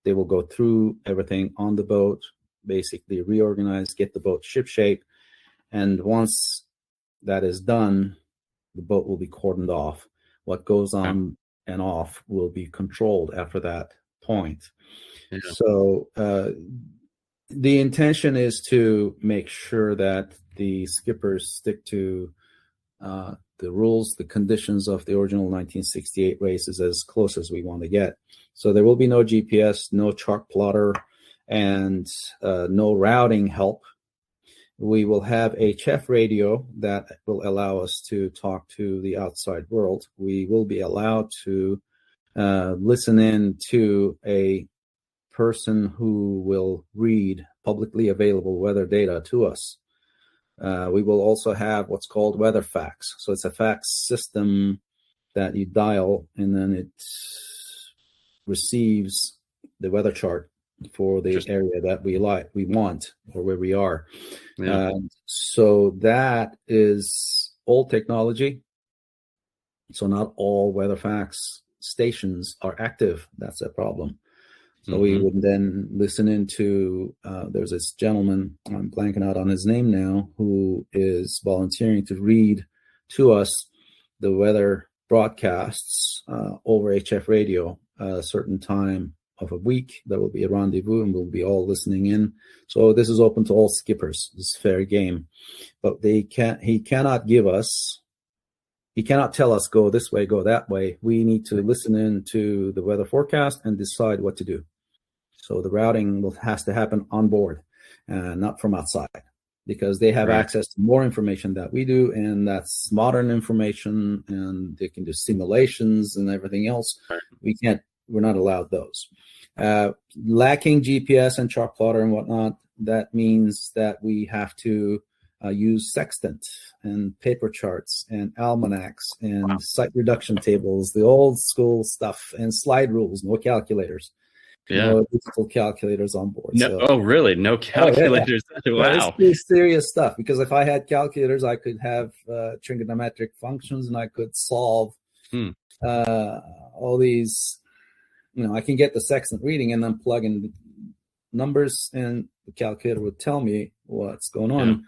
They will go through everything on the boat, basically reorganize, get the boat shipshape. And once that is done, the boat will be cordoned off. What goes on and off will be controlled after that point. Yeah. So the intention is to make sure that the skippers stick to the rules, the conditions of the original 1968 races as close as we want to get. So there will be no GPS, no chart plotter, and no routing help. We will have a HF radio that will allow us to talk to the outside world. We will be allowed to listen in to a person who will read publicly available weather data to us. We will also have what's called weather fax. So it's a fax system that you dial, and then it receives the weather chart for the area that we want, or where we are. Yeah. So that is old technology. So not all weather fax stations are active. That's a problem. So we would then listen into, there's this gentleman, I'm blanking out on his name now, who is volunteering to read to us the weather broadcasts over HF radio a certain time of a week. There will be a rendezvous and we'll be all listening in. So this is open to all skippers. It's fair game. But he cannot tell us go this way, go that way. We need to listen in to the weather forecast and decide what to do. So the routing has to happen on board, not from outside. because they have Right. access to more information that we do, and that's modern information, and they can do simulations and everything else. We're not allowed those. Lacking GPS and chart plotter and whatnot, that means that we have to use sextant and paper charts and almanacs and site reduction tables, the old school stuff, and slide rules, no calculators. Yeah. No digital calculators on board. No. So, Oh, really? No calculators. Wow. it's serious stuff, because if I had calculators, I could have trigonometric functions, and I could solve all these. I can get the sextant reading and then plug in numbers, and the calculator would tell me what's going on.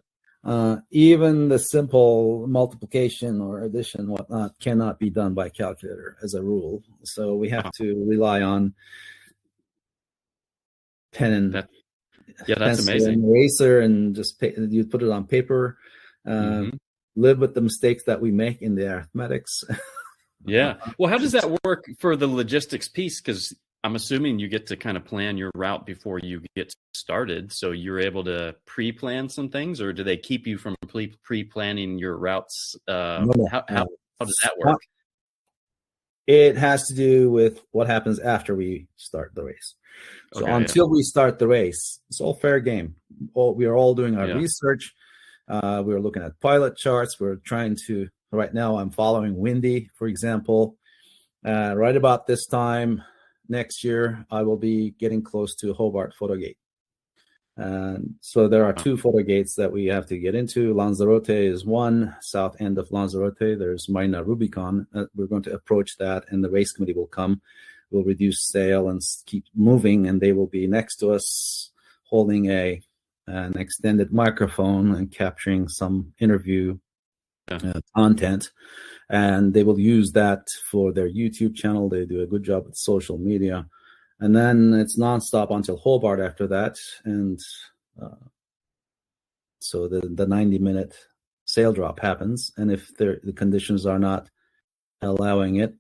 Even the simple multiplication or addition, whatnot, cannot be done by calculator as a rule. So we have to rely on pen and that's amazing. and eraser, and just you put it on paper. Live with the mistakes that we make in the arithmetics. Yeah. Well, how does that work for the logistics piece? Because I'm assuming you get to kind of plan your route before you get started. So you're able to pre-plan some things, or do they keep you from pre-planning your routes? How does that work? It has to do with what happens after we start the race. So until we start the race, it's all fair game. We are all doing our research. We're looking at pilot charts. We're trying to. Right now, I'm following Windy, for example. Right about this time next year, I will be getting close to Hobart Photo Gate. So there are two photo gates that we have to get into. Lanzarote is one, south end of Lanzarote. There's Marina Rubicon. We're going to approach that, and the race committee will come. We'll reduce sail and keep moving, and they will be next to us holding an extended microphone and capturing some interview content, and they will use that for their YouTube channel. They do a good job with social media, and then it's nonstop until Hobart after that. And so the 90-minute sail drop happens, and if the conditions are not allowing it,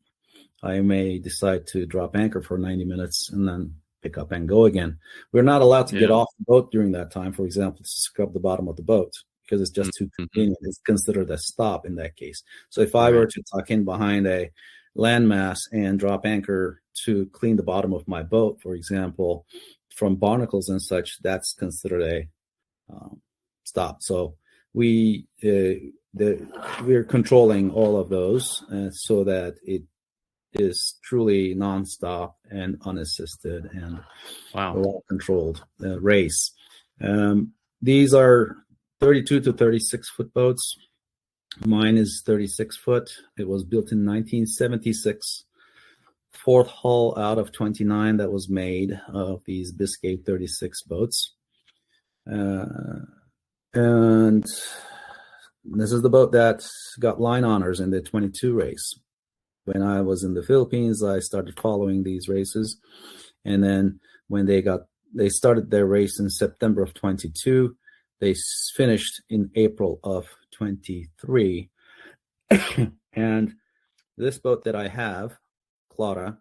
I may decide to drop anchor for 90 minutes and then pick up and go again. We're not allowed to get off the boat during that time, for example, to scrub the bottom of the boat, because it's just too convenient. It's considered a stop in that case. So if I were to tuck in behind a landmass and drop anchor to clean the bottom of my boat, for example, from barnacles and such, that's considered a stop. So we're controlling all of those so that it is truly nonstop and unassisted and well-controlled race. These are 32 to 36 foot boats. Mine is 36 foot. It was built in 1976. Fourth hull out of 29 that was made of these Biscay 36 boats. And this is the boat that got line honors in the 22 race. When I was in the Philippines, I started following these races. And then when they started their race in September of 22, they finished in April of 23. And this boat that I have, Clara,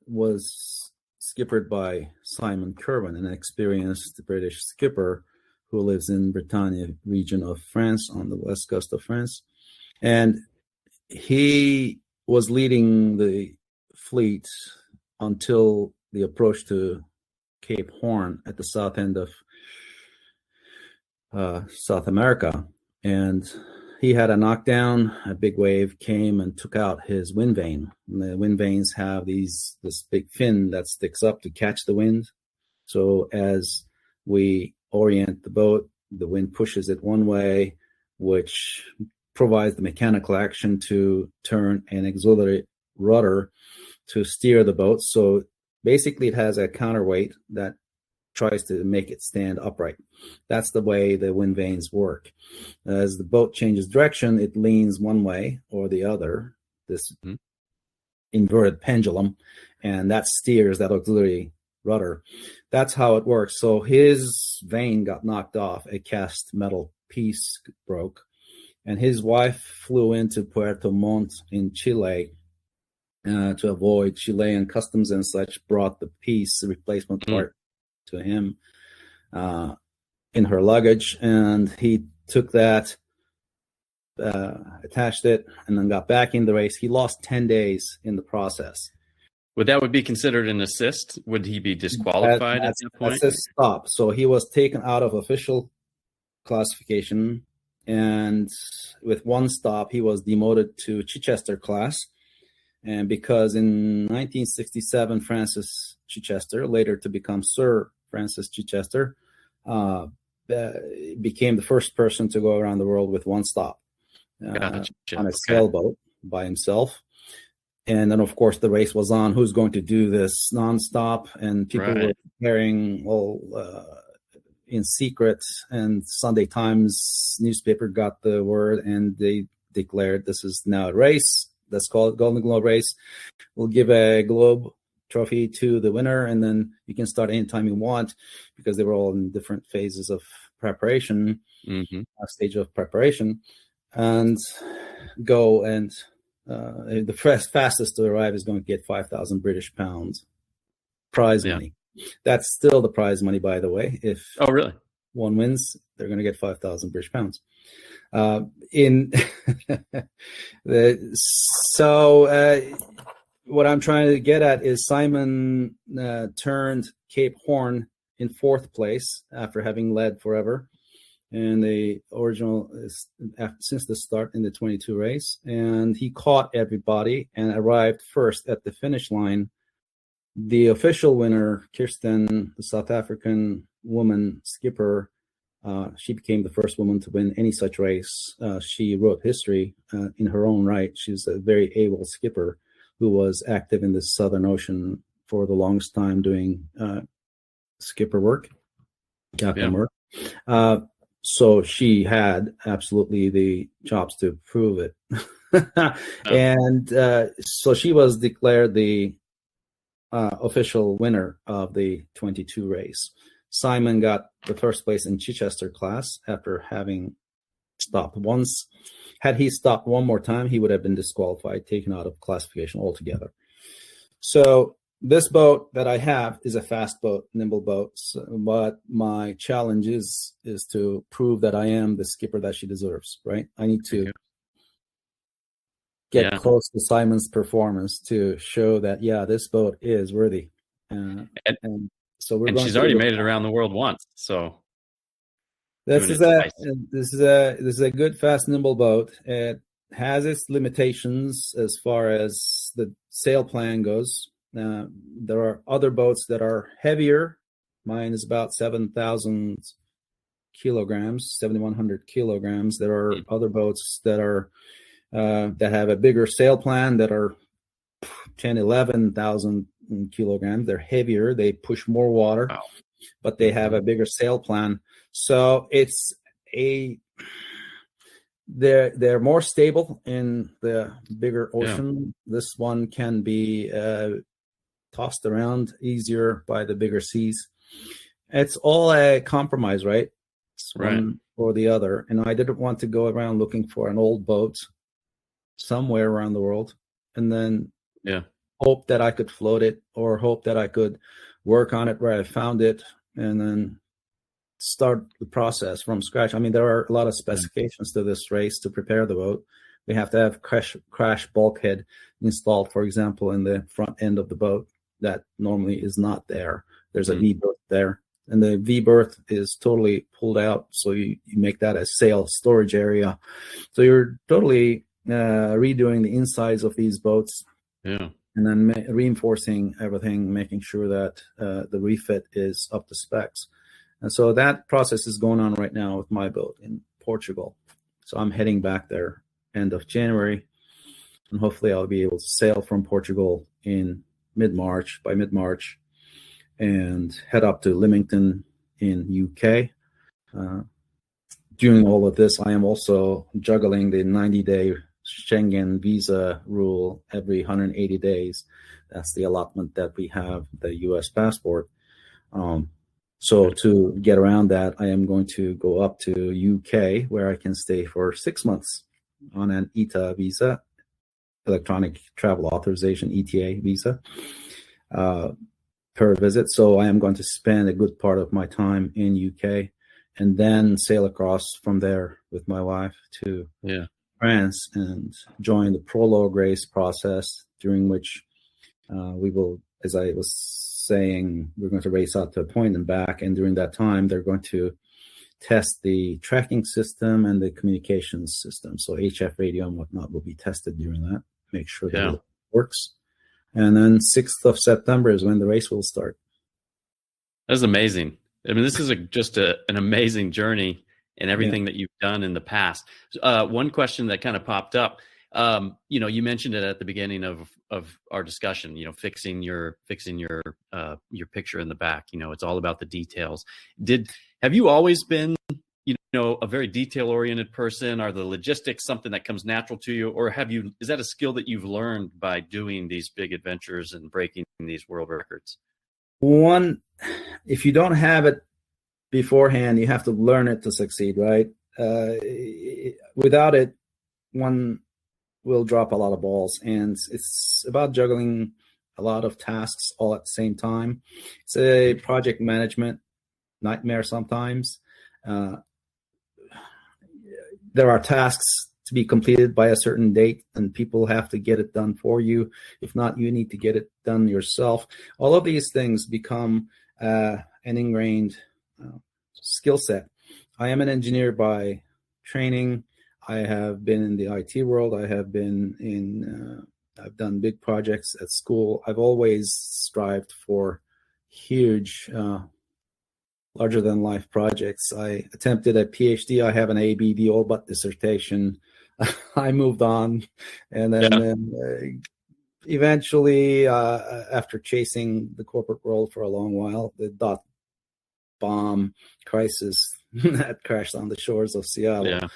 was skippered by Simon Kerwin, an experienced British skipper who lives in Bretagne region of France, on the west coast of France. And he was leading the fleet until the approach to Cape Horn at the south end of South America. And he had a knockdown. A big wave came and took out his wind vane. And the wind vanes have this big fin that sticks up to catch the wind. So as we orient the boat, the wind pushes it one way, which provides the mechanical action to turn an auxiliary rudder to steer the boat. So basically it has a counterweight that tries to make it stand upright. That's the way the wind vanes work. As the boat changes direction, it leans one way or the other, this inverted pendulum, and that steers that auxiliary rudder. That's how it works. So his vane got knocked off. A cast metal piece broke, and his wife flew into Puerto Montt in Chile to avoid Chilean customs and such, brought the piece, the replacement part, to him. in her luggage, and he took that, attached it, and then got back in the race. He lost 10 days in the process. Would be considered an assist? Would he be disqualified at that point? That's a stop. So he was taken out of official classification, and with one stop, he was demoted to Chichester class. And because in 1967, Francis Chichester, later to become Sir Francis Chichester, became the first person to go around the world with one stop on a sailboat by himself. And then, of course, the race was on. Who's going to do this nonstop? And people were preparing in secret. And Sunday Times newspaper got the word, and they declared this is now a race. Let's call it Golden Globe race. We'll give a Globe trophy to the winner, and then you can start anytime you want, because they were all in different phases of preparation, stage of preparation, and go and. The fastest to arrive is going to get 5,000 British pounds prize money. That's still the prize money, by the way. If really? One wins, they're going to get 5,000 British pounds. What I'm trying to get at is Simon turned Cape Horn in fourth place after having led forever. And the original is since the start in the 22 race, and he caught everybody and arrived first at the finish line. The official winner, Kirsten, the South African woman skipper, she became the first woman to win any such race. She wrote history in her own right. She's a very able skipper who was active in the Southern Ocean for the longest time doing skipper work, captain work. So she had absolutely the chops to prove it. And so she was declared the official winner of the 22 race. Simon got the first place in Chichester class after having stopped once. Had he stopped one more time, he would have been disqualified, taken out of classification altogether. So this boat that I have is a fast boat, nimble boat, but my challenge is to prove that I am the skipper that she deserves, right? I need to get close to Simon's performance to show that, this boat is worthy. And so she's already made it around the world once, so this is a good, fast, nimble boat. It has its limitations as far as the sail plan goes. There are other boats that are heavier. Mine is about 7,000 kilograms, 7,100 kilograms. There are other boats that are that have a bigger sail plan that are 10, 11,000 kilograms. They're heavier. They push more water, but they have a bigger sail plan. So it's they're more stable in the bigger ocean. This one can be tossed around easier by the bigger seas. It's all a compromise, right? It's one or the other. And I didn't want to go around looking for an old boat somewhere around the world and then hope that I could float it, or hope that I could work on it where I found it and then start the process from scratch. I mean, there are a lot of specifications to this race to prepare the boat. We have to have crash bulkhead installed, for example, in the front end of the boat. That normally is not there. There's a V-berth there. And the V-berth is totally pulled out, so you make that a sail storage area. So you're totally redoing the insides of these boats. And then reinforcing everything, making sure that the refit is up to specs. And so that process is going on right now with my boat in Portugal. So I'm heading back there end of January, and hopefully I'll be able to sail from Portugal by mid-March, and head up to Leamington in UK. During all of this, I am also juggling the 90-day Schengen visa rule every 180 days. That's the allotment that we have, the U.S. passport. So to get around that, I am going to go up to UK, where I can stay for 6 months on an ETA visa, electronic travel authorization, ETA visa, per visit. So I am going to spend a good part of my time in UK and then sail across from there with my wife to France and join the prologue race process, during which we will, as I was saying, we're going to race out to a point and back. And during that time, they're going to test the tracking system and the communications system. So HF radio and whatnot will be tested during that, make sure that it works. And then 6th of September is when the race will start. That's amazing. I mean, this is just an amazing journey and everything that you've done in the past. One question that kind of popped up, you mentioned it at the beginning of our discussion, fixing your picture in the back, it's all about the details. Have you always been, a very detail oriented person? Are the logistics something that comes natural to you, or is that a skill that you've learned by doing these big adventures and breaking these world records? If you don't have it beforehand, you have to learn it to succeed, right? Without it, one will drop a lot of balls, and it's about juggling a lot of tasks all at the same time. It's a project management nightmare sometimes. There are tasks to be completed by a certain date, and people have to get it done for you. If not, you need to get it done yourself. All of these things become an ingrained skill set. I am an engineer by training. I have been in the IT world. I have been I've done big projects at school. I've always strived for huge, larger than life projects. I attempted a PhD. I have an ABD, all but dissertation. I moved on. And then eventually, after chasing the corporate world for a long while, the dot-bomb crisis that crashed on the shores of Seattle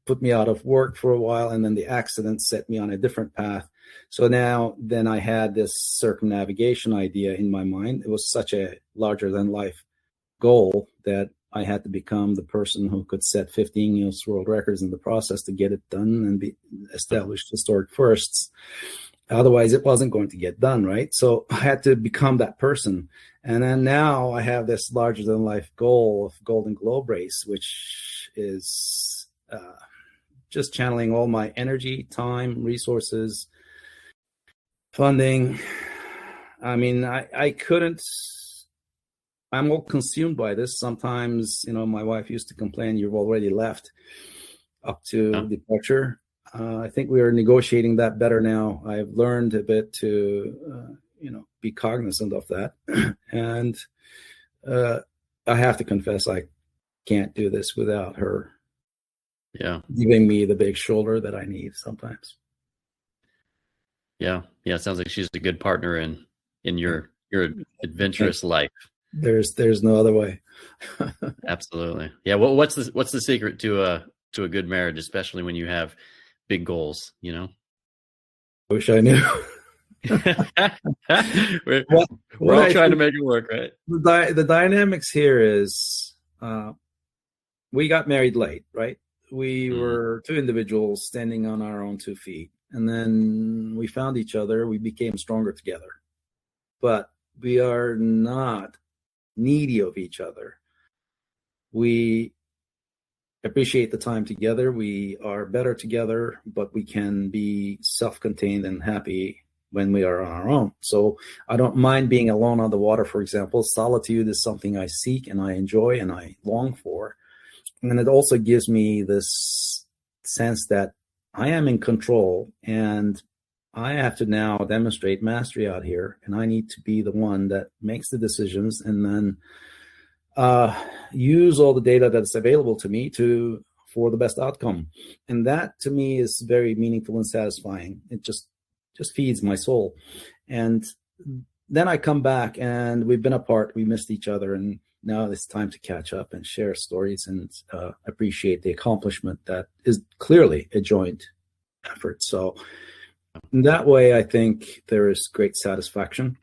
put me out of work for a while, and then the accident set me on a different path. So then I had this circumnavigation idea in my mind. It was such a larger than life goal that I had to become the person who could set 15 Guinness World Records in the process to get it done and be established historic firsts. Otherwise, it wasn't going to get done, right? So I had to become that person. And then now I have this larger than life goal of Golden Globe race, which is just channeling all my energy, time, resources, funding. I mean, I couldn't, I'm all consumed by this. Sometimes, my wife used to complain, you've already left up to departure. I think we are negotiating that better now. I've learned a bit to, be cognizant of that. And I have to confess, I can't do this without her giving me the big shoulder that I need sometimes. It sounds like she's a good partner in your adventurous life. There's no other way. Absolutely. Yeah. What's the secret to a good marriage, especially when you have big goals? Wish I knew. we're all trying to make it work, right? The dynamics here is we got married late, right? We were two individuals standing on our own 2 feet, and then we found each other. We became stronger together, but we are not needy of each other. We appreciate the time together. We are better together, but we can be self-contained and happy when we are on our own. So I don't mind being alone on the water, for example. Solitude is something I seek and I enjoy and I long for. And it also gives me this sense that I am in control and I have to now demonstrate mastery out here, and I need to be the one that makes the decisions and then use all the data that's available to me for the best outcome. And that to me is very meaningful and satisfying. It just feeds my soul. And then I come back and we've been apart, we missed each other, and now it's time to catch up and share stories and appreciate the accomplishment that is clearly a joint effort. So in that way, I think there is great satisfaction.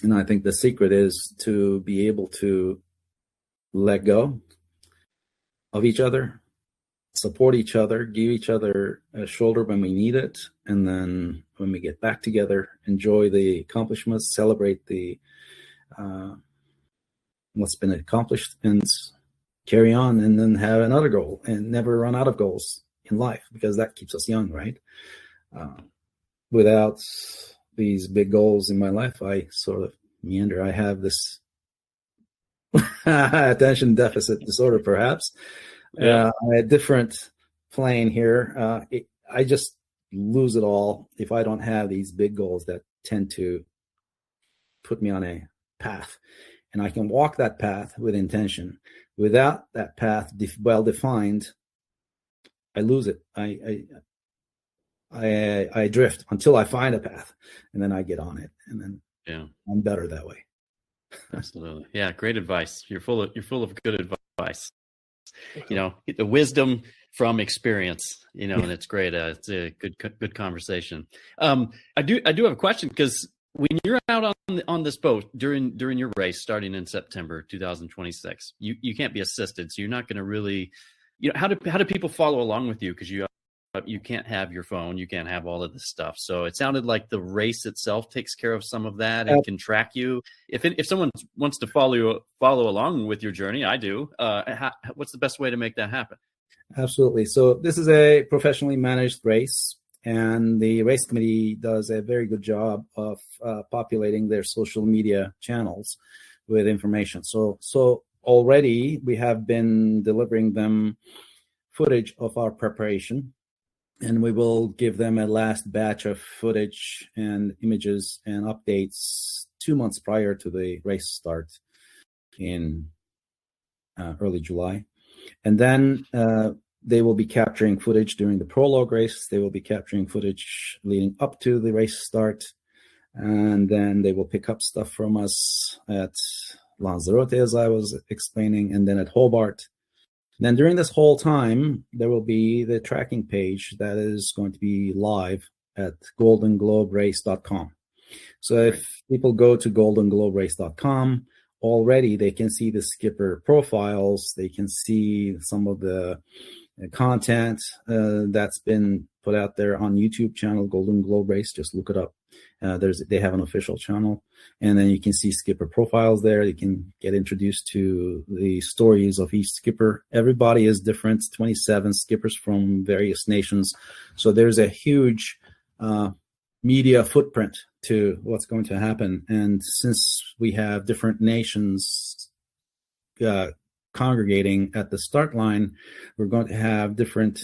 And I think the secret is to be able to let go of each other, support each other, give each other a shoulder when we need it. And then when we get back together, enjoy the accomplishments, celebrate the what's been accomplished and carry on, and then have another goal and never run out of goals in life, because that keeps us young, right? Without these big goals in my life, I sort of meander. I have this attention deficit disorder, perhaps. A different plane here. I just lose it all if I don't have these big goals that tend to put me on a path, and I can walk that path with intention. Without that path well defined, I lose it. I drift until I find a path, and then I get on it, and then I'm better that way. Absolutely. Yeah. Great advice. You're full of good advice. You know, the wisdom from experience, you know, and it's great. It's a good conversation. I do have a question, because when you're out on this boat during your race starting in September 2026, you can't be assisted, so you're not going to really, you know, how do people follow along with you? Because you can't have your phone, you can't have all of this stuff. So it sounded like the race itself takes care of some of that and can track you. If someone wants to follow along with your journey, I do. What's the best way to make that happen? Absolutely. So this is a professionally managed race, and the race committee does a very good job of populating their social media channels with information. So already we have been delivering them footage of our preparation, and we will give them a last batch of footage and images and updates 2 months prior to the race start in early July. And then they will be capturing footage during the prologue race. They will be capturing footage leading up to the race start. And then they will pick up stuff from us at Lanzarote, as I was explaining, and then at Hobart. Then during this whole time, there will be the tracking page that is going to be live at goldengloberace.com. So if people go to goldengloberace.com, already they can see the skipper profiles. They can see some of the content that's been put out there on YouTube channel, Golden Globe Race. Just look it up. They have an official channel, and then you can see skipper profiles there. You can get introduced to the stories of each skipper. Everybody is different, 27 skippers from various nations. So there's a huge media footprint to what's going to happen. And since we have different nations congregating at the start line, we're going to have different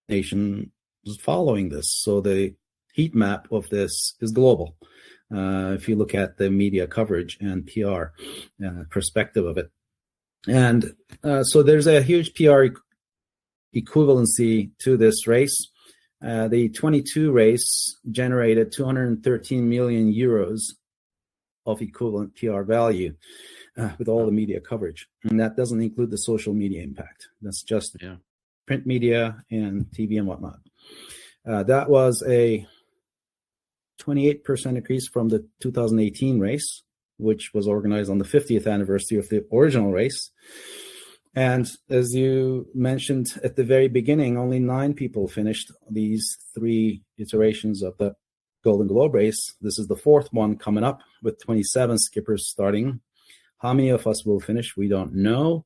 nations following this. So the heat map of this is global. If you look at the media coverage and PR perspective of it. And so there's a huge PR equivalency to this race. The 22 race generated 213 million euros of equivalent PR value with all the media coverage. And that doesn't include the social media impact. That's just print media and TV and whatnot. That was a 28% increase from the 2018 race, which was organized on the 50th anniversary of the original race. And as you mentioned at the very beginning, only 9 people finished these 3 iterations of the Golden Globe race. This is the 4th one coming up with 27 skippers starting. How many of us will finish? We don't know.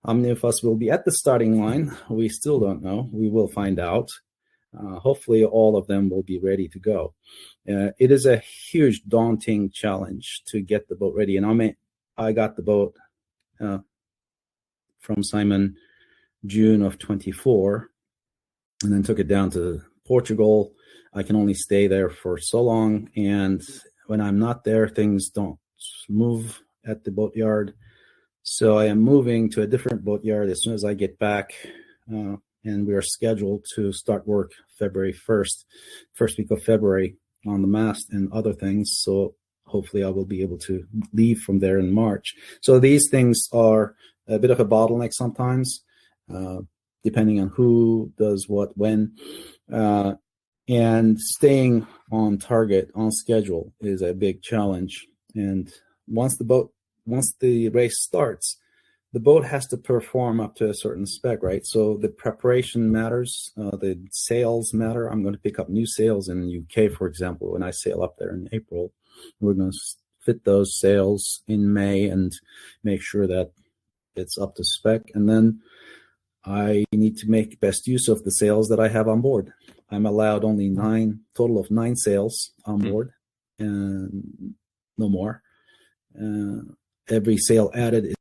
How many of us will be at the starting line? We still don't know. We will find out. Hopefully all of them will be ready to go. It is a huge, daunting challenge to get the boat ready. And I got the boat from Simon June of 24, and then took it down to Portugal. I can only stay there for so long, and when I'm not there, things don't move at the boatyard. So I am moving to a different boatyard as soon as I get back, and we are scheduled to start work February 1st, first week of February, on the mast and other things. So hopefully I will be able to leave from there in March. So these things are a bit of a bottleneck sometimes, depending on who does what when. And staying on target, on schedule, is a big challenge. And once the race starts, the boat has to perform up to a certain spec, right? So the preparation matters, the sails matter. I'm going to pick up new sails in the UK, for example, when I sail up there in April. We're going to fit those sails in May and make sure that it's up to spec. And then I need to make best use of the sails that I have on board. I'm allowed only total of 9 sails on board, and no more. Every sail added is.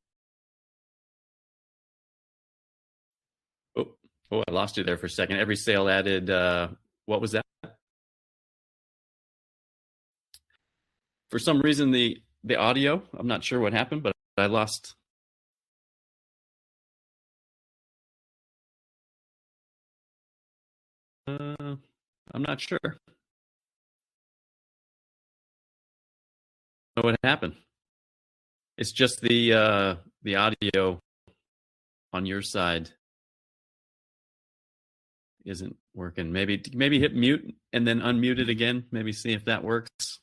Oh, I lost you there for a second. Every sail added, what was that? For some reason, the audio, I'm not sure what happened, but I lost. I'm not sure. What happened? It's just the audio on your side isn't working. Maybe hit mute and then unmute it again. Maybe see if that works.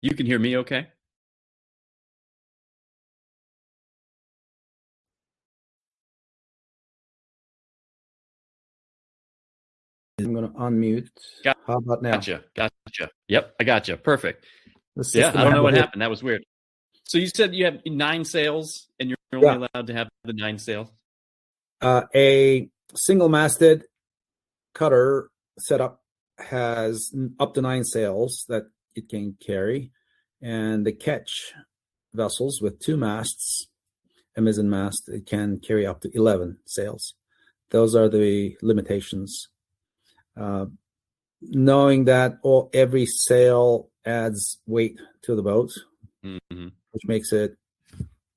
You can hear me okay? I'm going to unmute. How about now? Gotcha. Yep, I gotcha. Perfect. Yeah, I don't know what happened. That was weird. So you said you have 9 sails, and you're only allowed to have the 9 sails? A single-masted cutter setup has up to 9 sails that it can carry, and the catch vessels with 2 masts, a mizzen mast, it can carry up to 11 sails. Those are the limitations. Knowing that every sail adds weight to the boat, which makes it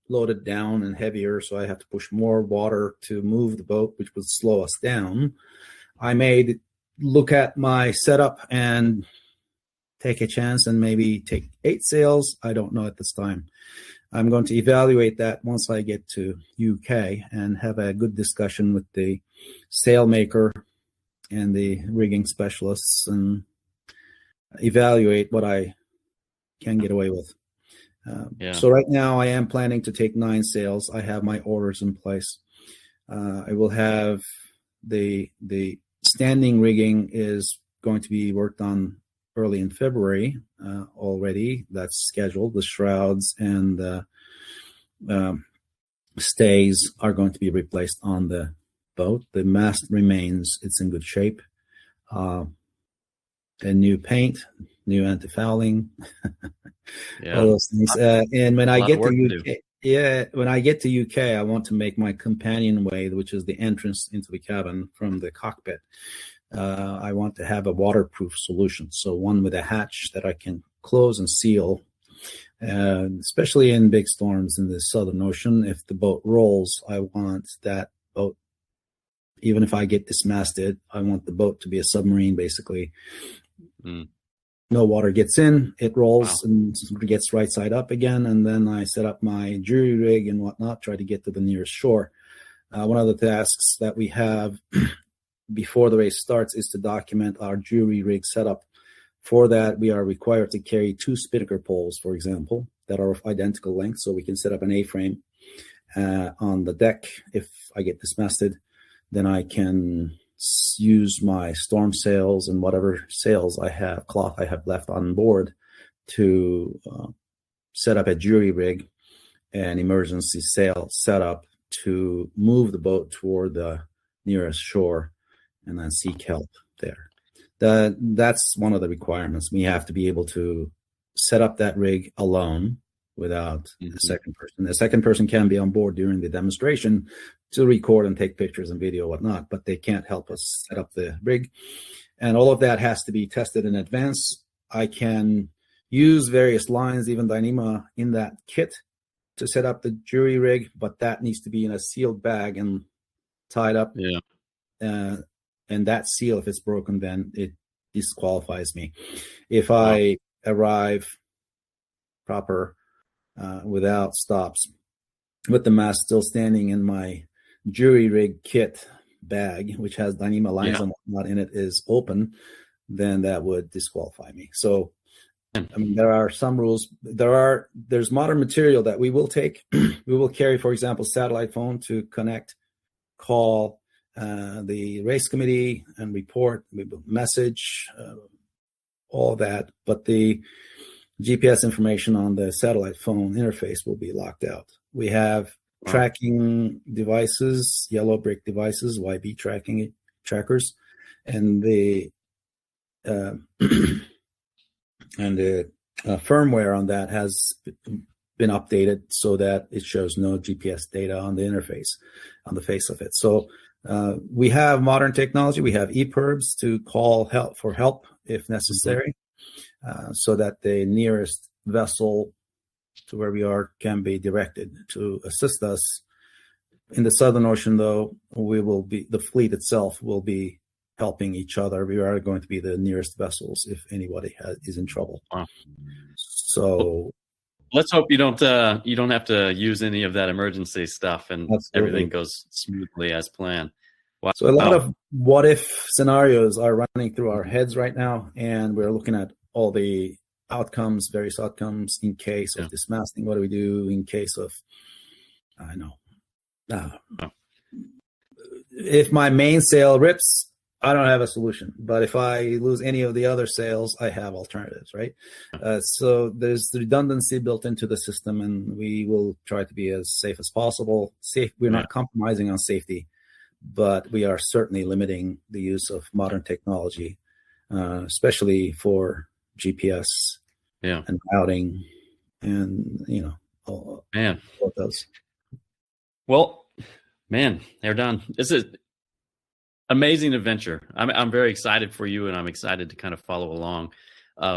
loaded down and heavier, so I have to push more water to move the boat, which would slow us down. I may look at my setup and take a chance and maybe take 8 sails. I don't know at this time. I'm going to evaluate that once I get to UK and have a good discussion with the sail maker and the rigging specialists and evaluate what I can get away with. So right now I am planning to take 9 sails. I have my orders in place. I will have the standing rigging is going to be worked on early in February already. That's scheduled. The shrouds and the stays are going to be replaced on the boat. The mast remains. It's in good shape. A new paint, new anti-fouling, all those things. And when I get to UK, I want to make my companionway, which is the entrance into the cabin from the cockpit. I want to have a waterproof solution, so one with a hatch that I can close and seal. Especially in big storms in the Southern Ocean, if the boat rolls, I want that boat. Even if I get dismasted, I want the boat to be a submarine, basically. No water gets in, it rolls and gets right side up again, and then I set up my jury rig and whatnot, try to get to the nearest shore. One of the tasks that we have before the race starts is to document our jury rig setup. For that, we are required to carry 2 spinnaker poles, for example, that are of identical length, so we can set up an A-frame on the deck. If I get dismasted, then I can use my storm sails and whatever sails I have, cloth I have left on board, to set up a jury rig, an emergency sail setup to move the boat toward the nearest shore and then seek help there. That's one of the requirements. We have to be able to set up that rig alone without the second person. The second person can be on board during the demonstration to record and take pictures and video, whatnot, but they can't help us set up the rig. And all of that has to be tested in advance. I can use various lines, even Dyneema, in that kit to set up the jury rig, but that needs to be in a sealed bag and tied up. And that seal, if it's broken, then it disqualifies me. If I arrive proper without stops, with the mast still standing in my jury rig kit bag, which has Dyneema lines and whatnot in it, is open, then that would disqualify me. So, I mean, there are some rules. There's modern material that we will take. We will carry, for example, satellite phone to connect, call, the race committee and report, we will message, all that, but the GPS information on the satellite phone interface will be locked out. We have tracking devices, yellow brick devices, YB trackers, and the firmware on that has been updated so that it shows no GPS data on the interface, on the face of it. So we have modern technology. We have EPIRBs to call for help if necessary, so that the nearest vessel to where we are can be directed to assist us. In the Southern Ocean, though, the fleet itself will be helping each other. We are going to be the nearest vessels if anybody is in trouble. Wow. So let's hope you don't have to use any of that emergency stuff and everything goes smoothly as planned. Wow. So a lot of what if scenarios are running through our heads right now, and we're looking at all the various outcomes in case of dismasting. What do we do in case of, if my mainsail rips, I don't have a solution. But if I lose any of the other sails, I have alternatives, right? So there's the redundancy built into the system, and we will try to be as safe as possible. We're not compromising on safety, but we are certainly limiting the use of modern technology, especially for GPS and routing, and all those. Well, man, Erden, this is amazing adventure. I'm very excited for you, and I'm excited to kind of follow along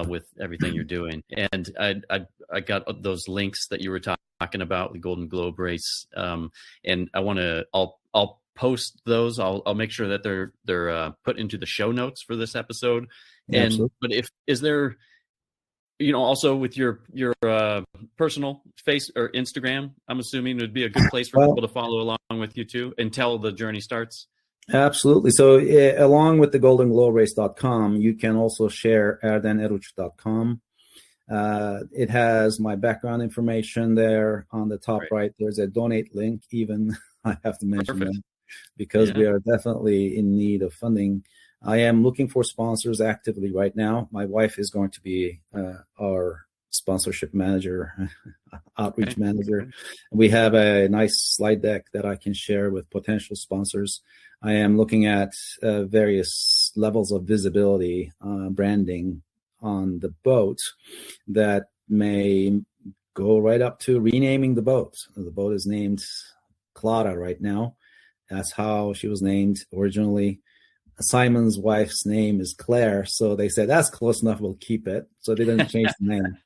with everything you're doing. And I got those links that you were talking about, the Golden Globe race, and I'll post those. I'll make sure that they're put into the show notes for this episode. Yeah, absolutely. But is there, also with your personal face or Instagram, I'm assuming it would be a good place for people to follow along with you too until the journey starts. Absolutely. So along with the goldenglobe-race.com, you can also share erdeneruc.com. It has my background information there on the top right. There's a donate link even. I have to mention that because we are definitely in need of funding. I am looking for sponsors actively right now. My wife is going to be our sponsorship manager, outreach manager. We have a nice slide deck that I can share with potential sponsors. I am looking at various levels of visibility, branding on the boat that may go right up to renaming the boat. The boat is named Clara right now. That's how she was named originally. Simon's wife's name is Claire, so they said that's close enough, we'll keep it. So they didn't change the name.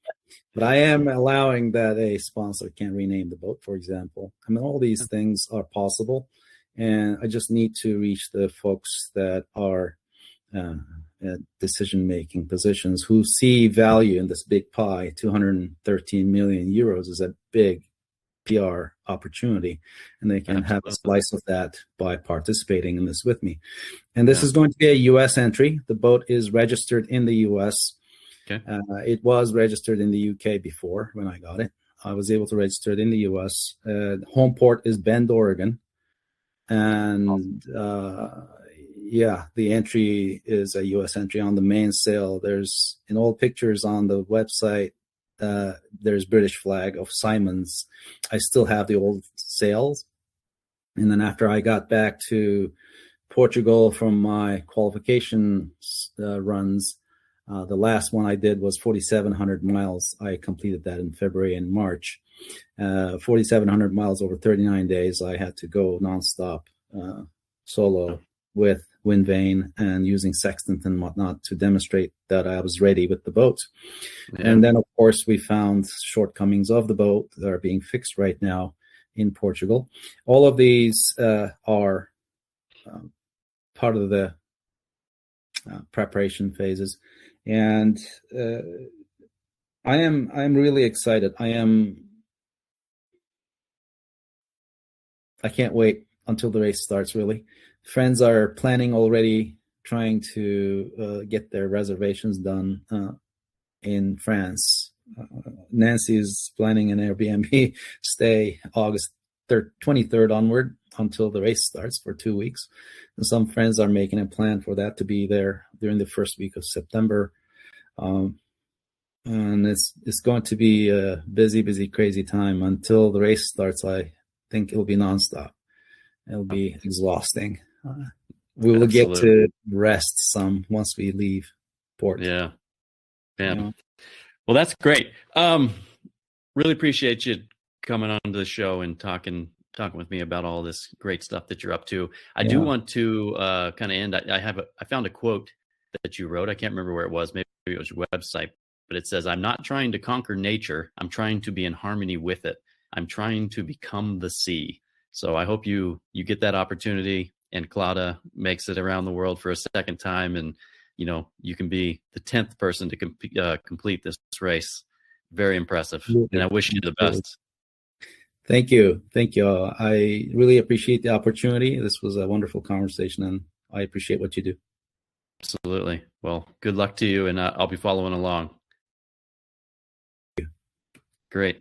But I am allowing that a sponsor can rename the boat, for example. I mean, all these things are possible, and I just need to reach the folks that are at decision-making positions who see value in this big pie. 213 million euros is a big PR opportunity, and they can have a slice of that by participating in this with me. And this is going to be a U.S. entry. The boat is registered in the U.S. It was registered in the U.K. before when I got it. I was able to register it in the U.S. Home port is Bend, Oregon. And the entry is a U.S. entry on the mainsail. There's in all pictures on the website, there's British flag of Simon's. I still have the old sails. And then after I got back to Portugal from my qualification runs, the last one I did was 4,700 miles. I completed that in February and March. 4,700 miles over 39 days. I had to go nonstop solo with wind vane and using sextant and whatnot to demonstrate that I was ready with the boat. And then, of course, we found shortcomings of the boat that are being fixed right now in Portugal. All of these are part of the preparation phases. And I'm really excited. I can't wait until the race starts, really. Friends are planning already, trying to get their reservations done in France. Nancy is planning an Airbnb stay August 23rd onward. until the race starts for 2 weeks. And some friends are making a plan for that to be there during the first week of September. And it's going to be a busy, crazy time until the race starts. I think it'll be nonstop. It'll be exhausting. We will get to rest some once we leave port. Yeah. Well, that's great. Really appreciate you coming on to the show and talking with me about all this great stuff that you're up to. I do want to kind of end. I found a quote that you wrote. I can't remember where it was. Maybe it was your website, but it says, "I'm not trying to conquer nature. I'm trying to be in harmony with it. I'm trying to become the sea." So I hope you get that opportunity, and Claudia makes it around the world for a second time, and you can be the 10th person to complete this race. Very impressive. And I wish you the best. Thank you. I really appreciate the opportunity. This was a wonderful conversation, and I appreciate what you do. Absolutely. Well, good luck to you, and I'll be following along. Great.